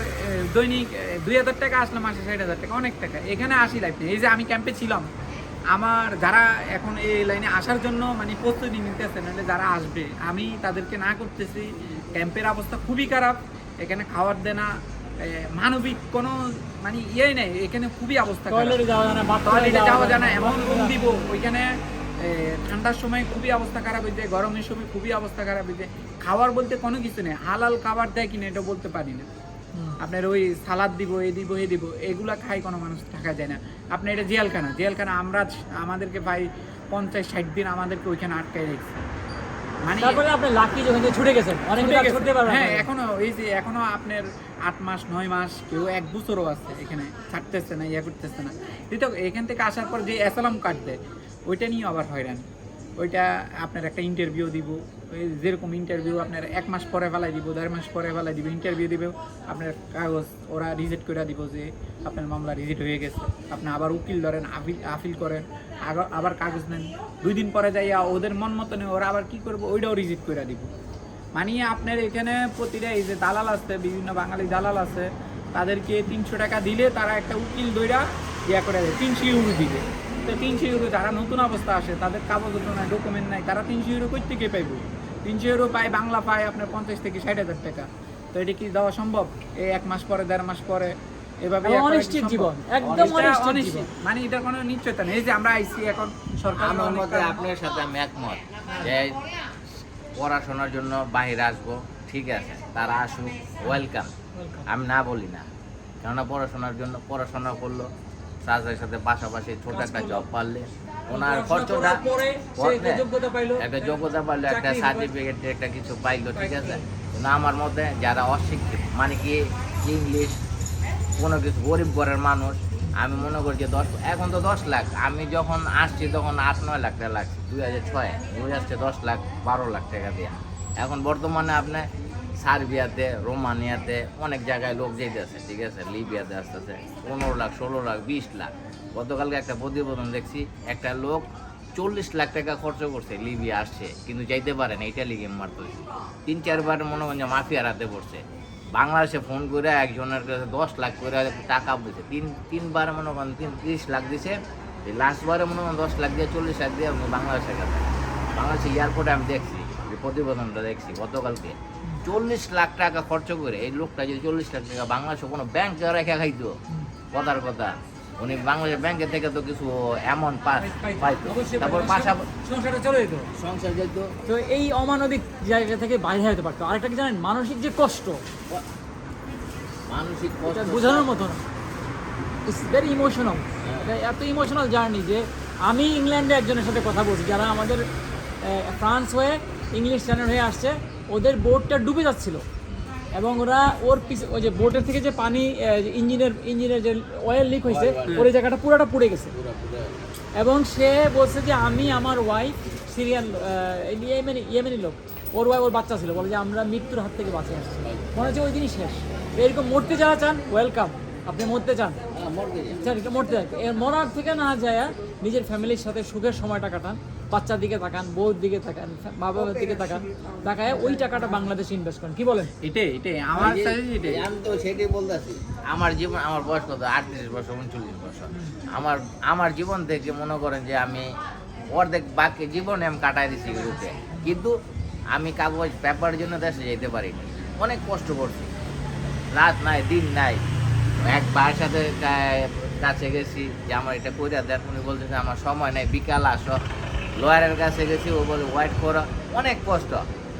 দৈনিক 2,000 টাকা আসলে মাসে 60,000 টাকা, অনেক টাকা। এখানে আসি লাইফ নেই। এই যে আমি ক্যাম্পে ছিলাম, আমার যারা এখন এই লাইনে আসার জন্য মানে প্রস্তুতি নিতেছে, নাহলে যারা আসবে আমি তাদেরকে না করতেছি। ক্যাম্পের অবস্থা খুবই খারাপ, এখানে খাওয়ার দেনা মানবিক কোনো মানে ইয়ে নেই, এখানে খুবই অবস্থা খারাপ। টয়লেটে যাওয়া যায় না, টয়লেটে যাওয়া যায় না, এমন রুম দিব ওইখানে। ঠান্ডার সময় খুবই অবস্থা খারাপ হয়েছে, গরমের সময় খুবই অবস্থা খারাপ হয়েছে। খাবার বলতে কোনো কিছু নেই, হালাল খাবার দেয় কিনা এটা বলতে পারি না। আপনার ওই সালাদ দিব, এ দিব, এ দিব, এগুলা খাই কোনো মানুষ থাকা যায় না। আপনার এটা জেলখানা, জেলখানা আমাদেরকে ভাই 50-60 দিন আমাদেরকে ওইখানে আটকায় রেখেছে। মানে তারপরে আপনি লাকি যখন যে ছুটে গেছেন, অনেক ছুটে গেছে। ছুটতে পারবেন। হ্যাঁ, এখনো এই যে এখনো আপনার 8 মাস 9 মাস, কেউ 1 বছরও আছে এখানে, ছাড়তেছে না, ইয়া করতেছে না। কিন্তু এখান থেকে আসার পর যে অ্যাসালাম কার্ড দেয়, ওইটা নিয়ে আবার হয়রান। ওইটা আপনার একটা ইন্টারভিউ দিব, ওই যেরকম ইন্টারভিউ আপনার 1 মাস পরে ফেলাই দিব, 1.5 মাস পরে ফেলাই দিব, ইন্টারভিউ দিবে, আপনার কাগজ ওরা রিজেক্ট করে দিব যে আপনার মামলা রিজেক্ট হয়ে গেছে। আপনি আবার উকিল ধরেন, আপিল করেন, আবার কাগজ নেন, 2 দিন পরে যাইয়া ওদের মন মতো নেই, ওরা আবার কি করবো ওইটাও রিজেক্ট করে দিব। মানে আপনার এখানে প্রতিটা এই যে দালাল আছে, বিভিন্ন বাঙালি দালাল আছে, তাদেরকে 300 টাকা দিলে তারা একটা উকিল দইরা ইয়া করে দেয়, 300 ইউরো দিবে। তো 300 ইউরো যারা নতুন অবস্থা আসে, তাদের কাগজপত্র নাই, ডকুমেন্ট নাই, তারা 300 ইউরো কই থেকে পাইব? 300 ইউরো পায়, বাংলা পায় আপনার 50 থেকে 60,000 টাকা। তো এটা কি দেওয়া সম্ভব? এই 1 মাস পরে 1.5 মাস পরে এভাবে অনিশ্চিত জীবন, একদম অনিশ্চিত জীবন। মানে এটার কোনো নিশ্চয়তা নেই। এই যে আমরা আইসি এখন সরকার আমার মতে আপনার সাথে আমি একমত যে পড়াশোনার জন্য বাইরে আসবো, ঠিক আছে, তারা আসুক, ওয়েলকাম, আমি না বলি না। কেননা পড়াশোনার জন্য পড়াশোনা করলো, সাথে সাথে পাশাপাশি ছোট একটা জব পারলে ওনার খরচটা একটা যোগ্যতা পাইলো, একটা সার্টিফিকেট, একটা কিছু পাইলো, ঠিক আছে। না, আমার মতে যারা অশিক্ষিত, মানে কি ইংলিশ কোনো কিছু, গরিব ঘরের মানুষ, আমি মনে করি যে এখন তো 10 লাখ, আমি যখন আসছি তখন 8-9 লাখ টাকা লাগছে, 2006 আসছে 10 লাখ 12 লাখ টাকা দিয়ে। এখন বর্তমানে আপনি সার্বিয়াতে, রোমানিয়াতে অনেক জায়গায় লোক যেতেছে, ঠিক আছে, লিবিয়াতে আসতেছে 15 লাখ 16 লাখ 20 লাখ। গতকালকে একটা প্রতিবেদন দেখছি, একটা লোক 40 লাখ টাকা খরচ করছে, লিবিয়া আসছে কিন্তু যাইতে পারে না, ইটালি গেম মারতেছে। 3-4 বার মনে করেন যে মাফিয়ার হাতে পড়ছে। বাংলাদেশে ফোন করে একজনের কাছে 10 লাখ করে টাকা বলছে, 3বার মনে করেন 30 লাখ দিছে। লাস্টবারে মনে করেন 10 লাখ দিয়ে 40 লাখ দিয়ে বাংলাদেশের কাছে। বাংলাদেশে এয়ারপোর্টে আমি দেখছি, যে প্রতিবেদনটা দেখছি গতকালকে, 40 লাখ টাকা খরচ করে এই লোকটা যদি 40 লাখ টাকা বাংলাদেশে কোনো ব্যাংক রেখে খাইতো, কথার কথা, উনি বাংলাদেশ ব্যাংকের থেকে তো কিছু অ্যামাউন্ট পাইতো, তারপর পাশাপাশি সংসারটা চলে যেত, সংসার যেত। তো এই অমানবিক জায়গা থেকে বাইরে হতে পারতো। আরেকটা কি জানেন, মানসিক যে কষ্ট, মানসিক এটা কষ্ট বোঝানোর মতো না, ইটস ভেরি ইমোশনাল। এটা এত ইমোশনাল জার্নি যে আমি ইংল্যান্ডে একজনের সাথে কথা বলছি, যারা আমাদের ফ্রান্স হয়ে ইংলিশ চ্যানেল হয়ে আসছে, ওদের বোটটা ডুবে যাচ্ছিল এবং ওরা ওর পিছনে ওই যে বোটের থেকে যে পানি ইঞ্জিনের যে অয়েল লিক হয়েছে, ওর এই জায়গাটা পুরোটা পুড়ে গেছে। এবং সে বলছে যে আমি আমার ওয়াইফ সিরিয়ান ইয়েমেনি লোক, ওর ওর বাচ্চা ছিল, বলে যে আমরা মৃত্যুর হাত থেকে বাঁচিয়ে আসছি, মনে হচ্ছে ওই দিনই শেষ। এরকম মরতে যারা চান, ওয়েলকাম, আপনি মরতে চান, মরতে চান, এর মরার থেকে না যায় নিজের ফ্যামিলির সাথে সুখের সময়টা কাটান, বাচ্চার দিকে তাকান, বউর দিকে তাকান, মা বাবার দিকে তাকান, তাকায় ওই টাকাটা বাংলাদেশে ইনভেস্ট করেন। কি বলেন? এটাই আমার এটাই। আমি তো সেটাই বলতেছি। আমার জীবন, আমার বয়স কত, 38 বছর 39 বছর। আমার জীবন থেকে মনে করেন যে আমি অর্ধেক বাকি জীবনে আমি কাটাই দিচ্ছি ইউরোপে, কিন্তু আমি কাগজ পেপারের জন্য দেশে যেতে পারিনি। অনেক কষ্ট করছি, রাত নাই দিন নাই। এক ভাইয়ের সাথে কাছে গেছি যে আমার এটা করে দেন, উনি বলতেছে আমার সময় নেই, বিকাল আসো। লয়ারের কাছে গেছি, ও বলে ওয়েট করো, অনেক কষ্ট।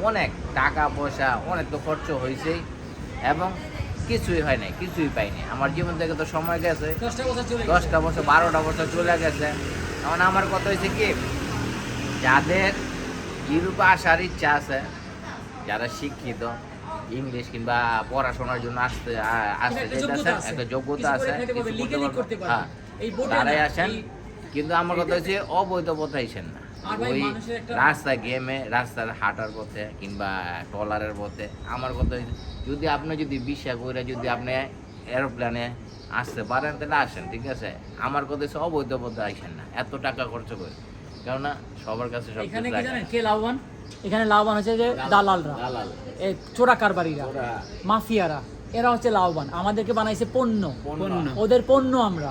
অনেক টাকা পয়সা অনেক তো খরচ হয়েছেই, এবং কিছুই হয় নাই, কিছুই পাইনি। আমার জীবন থেকে তো সময় গেছে 10টা বছর চলে গেছে। 10টা বছর 12টা বছর চলে গেছে। এখন আমার কথা হয়েছে কি, যাদের ইউরোপে আসার ইচ্ছা আছে, যারা শিক্ষিত, ইংলিশ কিংবা পড়াশোনার জন্য আসতে একটা যোগ্যতা চাইতেছেন, আছে, একটা যোগ্যতা কিছু আছে, করে খাইতে পারবে, কিছু legally করতে করতে পারবে, পারবে। হ্যাঁ, এই বোটে তারাই না, আসেন। এই- কিন্তু আমার কথা হচ্ছে অবৈধ পথে আইসেন না। আর ভাই ওই মানুষের একটা- রাস্তায় গেমে, রাস্তার হাঁটার পথে কিংবা ট্রলারের পথে, আমার কথা হচ্ছে যদি আপনি যদি বিশ্বাস করে যদি আপনি এরোপ্লেনে আসতে পারেন তাহলে আসেন, ঠিক আছে। আমার কথা হচ্ছে অবৈধ পথে আইসেন না, এত টাকা খরচ করে, কেননা সবার কাছে সব এখানে কিছু কি থাকে জানেন না। কে লাভবান? এখানে লাভবান হচ্ছে যে দালালরা, দালাল, এই চোরা কারবারিরা, ওরা মাফিয়ারা, এরা হচ্ছে লাভবান। আমাদেরকে বানাইছে পণ্য, পণ্য। ওদের পণ্য আমরা,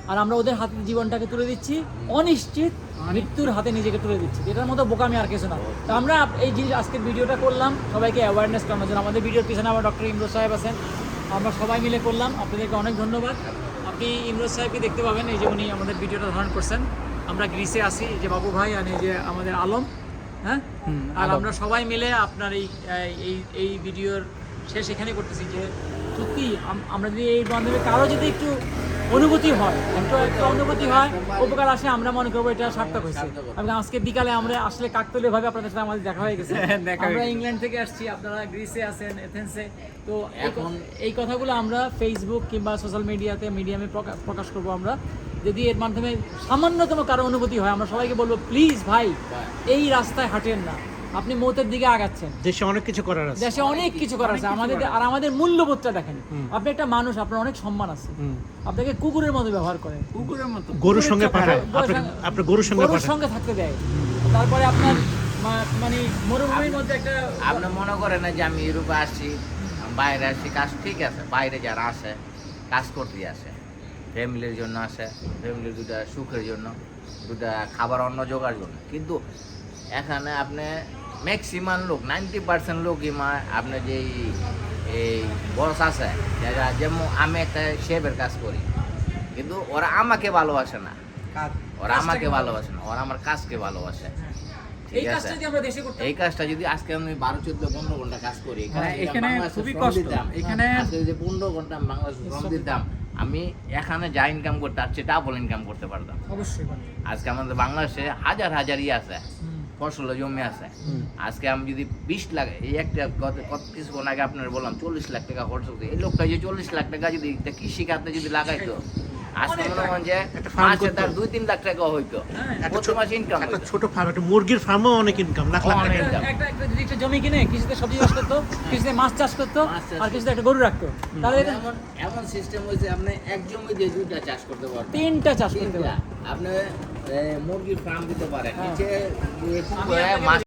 আর আমরা ওদের হাতে জীবনটাকে তুলে দিচ্ছি, অনিশ্চিত মৃত্যুর হাতে নিজেকে তুলে দিচ্ছি। এটার মতো বোকামি আর কিছু না। তো আমরা এই যে আজকের ভিডিওটা করলাম সবাইকে অ্যাওয়ারনেস করানোর জন্য। আমাদের ভিডিওর পিছনে আমার ডক্টর ইমরোজ সাহেব আছেন, আমরা সবাই মিলে করলাম। আপনাদেরকে অনেক ধন্যবাদ। আপনি ইমরোজ সাহেবকে দেখতে পাবেন, এই যে উনি আমাদের ভিডিওটা ধারণ করছেন। আমরা গ্রিসে আছি, এই যে বাবু ভাই আর এই যে আমাদের আলম, হ্যাঁ, আর আমরা সবাই মিলে আপনার এই ভিডিওর শেষ এখানে করতেছি যে সত্যি আমরা যদি এই মাধ্যমে কারো যদি একটু অনুভূতি হয়, একটা অনুভূতি হয়, উপকার আসে, আমরা মনে করবো এটা সার্থক হয়েছে। এবং আজকে বিকালে আমরা আসলে কাকতালীয়ভাবে আপনাদের সাথে আমাদের দেখা হয়ে গেছে। আমরা ইংল্যান্ড থেকে আসছি, আপনারা গ্রিসে আছেন, এথেন্সে। তো এখন এই কথাগুলো আমরা ফেসবুক কিংবা সোশ্যাল মিডিয়ামে প্রকাশ করবো আমরা। যদি এর মাধ্যমে সামান্যতম কারো অনুভূতি হয়, আমরা সবাইকে বলবো প্লিজ ভাই এই রাস্তায় হাঁটেন না, আপনি মৌতের দিকে আগাচ্ছেন। দেশে অনেক কিছু করার আছে। দেশে অনেক কিছু করা আছে আমাদের, আর আমাদের মূল্যবোধটা দেখেন। আপনি একটা মানুষ, আপনার অনেক সম্মান আছে, আপনাকে কুকুরের মতো ব্যবহার করে, কুকুরের মতো গরুর সঙ্গে পাঠায়, গরুর আপনার গরুর সঙ্গে গরুর পাঠায়। সঙ্গে থাকতে দেয়। তারপরে আপনার মানে মরুভূমির মধ্যে একটা আপনি মনে করেন না যে আমি ইউরোপে আসছি, আমি বাইরে আসছি, কাজ ঠিক আছে, বাইরে যারা আসে কাজ করতে আসে, ফ্যামিলির জন্য আসে, ফ্যামিলির দুটা সুখের জন্য, দুটা খাবার অন্ন জোগাড় জন্য। কিন্তু এখানে আপনি ম্যাক্সিমাম লোক 90% লোকই আপনার যেই এই বস আছে, যারা যেমন আমি একটা শেফের কাজ করি, কিন্তু ওরা আমাকে ভালোবাসে না, ওরা আমাকে ভালোবাসে না, ওরা আমার কাজকে ভালোবাসে। এই ঠিক আছে, কাজটা যদি আমরা দেশে করতাম, এই কাজটা যদি আজকে আমি 12-14-15 ঘন্টা কাজ করি, হ্যাঁ, যদি এখানে বাংলাদেশে খুবই শ্রম কষ্ট। দিতাম, এখানে আজকে যদি 15 ঘন্টা আমি বাংলাদেশে শ্রম দিতাম, আমি এখানে যা ইনকাম করতে তার চেয়ে ডাবল ইনকাম করতে পারতাম। অবশ্যই। আজকে আমাদের বাংলাদেশে হাজার হাজার আছে, ফসল জমি আছে। আজকে আমি যদি 20 লাখ, এই একটা কত কিছুক্ষণ আগে আপনার বললাম 40 লাখ টাকা খরচ করতে, এই লোকটা যে 40 লাখ টাকা যদি কৃষি খাতে যদি লাগাইতো, আজকে মনে হয় যে একটা farm মাসে তার করতো। 2-3 লাখ টাকা হইতো, একটা প্রতি মাসে ইনকাম একটা হইতো। ছোট ফার্ম, একটা মুরগির ফার্মও অনেক ইনকাম, লাখ লাখ অনেক টাকা। income। যদি একটা জমি কিনে কৃষিতে সবজি চাষ করতো, কৃষিতে মাছ চাষ করতো, মাছ চাষ আর কৃষিতে একটা গরু রাখতো, তাহলে এটা এমন সিস্টেম হয়েছে আপনি এক জমি দিয়ে 2টা চাষ করতে পারবেন, 3টা চাষ করতে 3টা। পারে। আপনি মুরগির ফার্ম দিতে পারেন, হ্যাঁ। নিচে আমি আপনাকে মাছ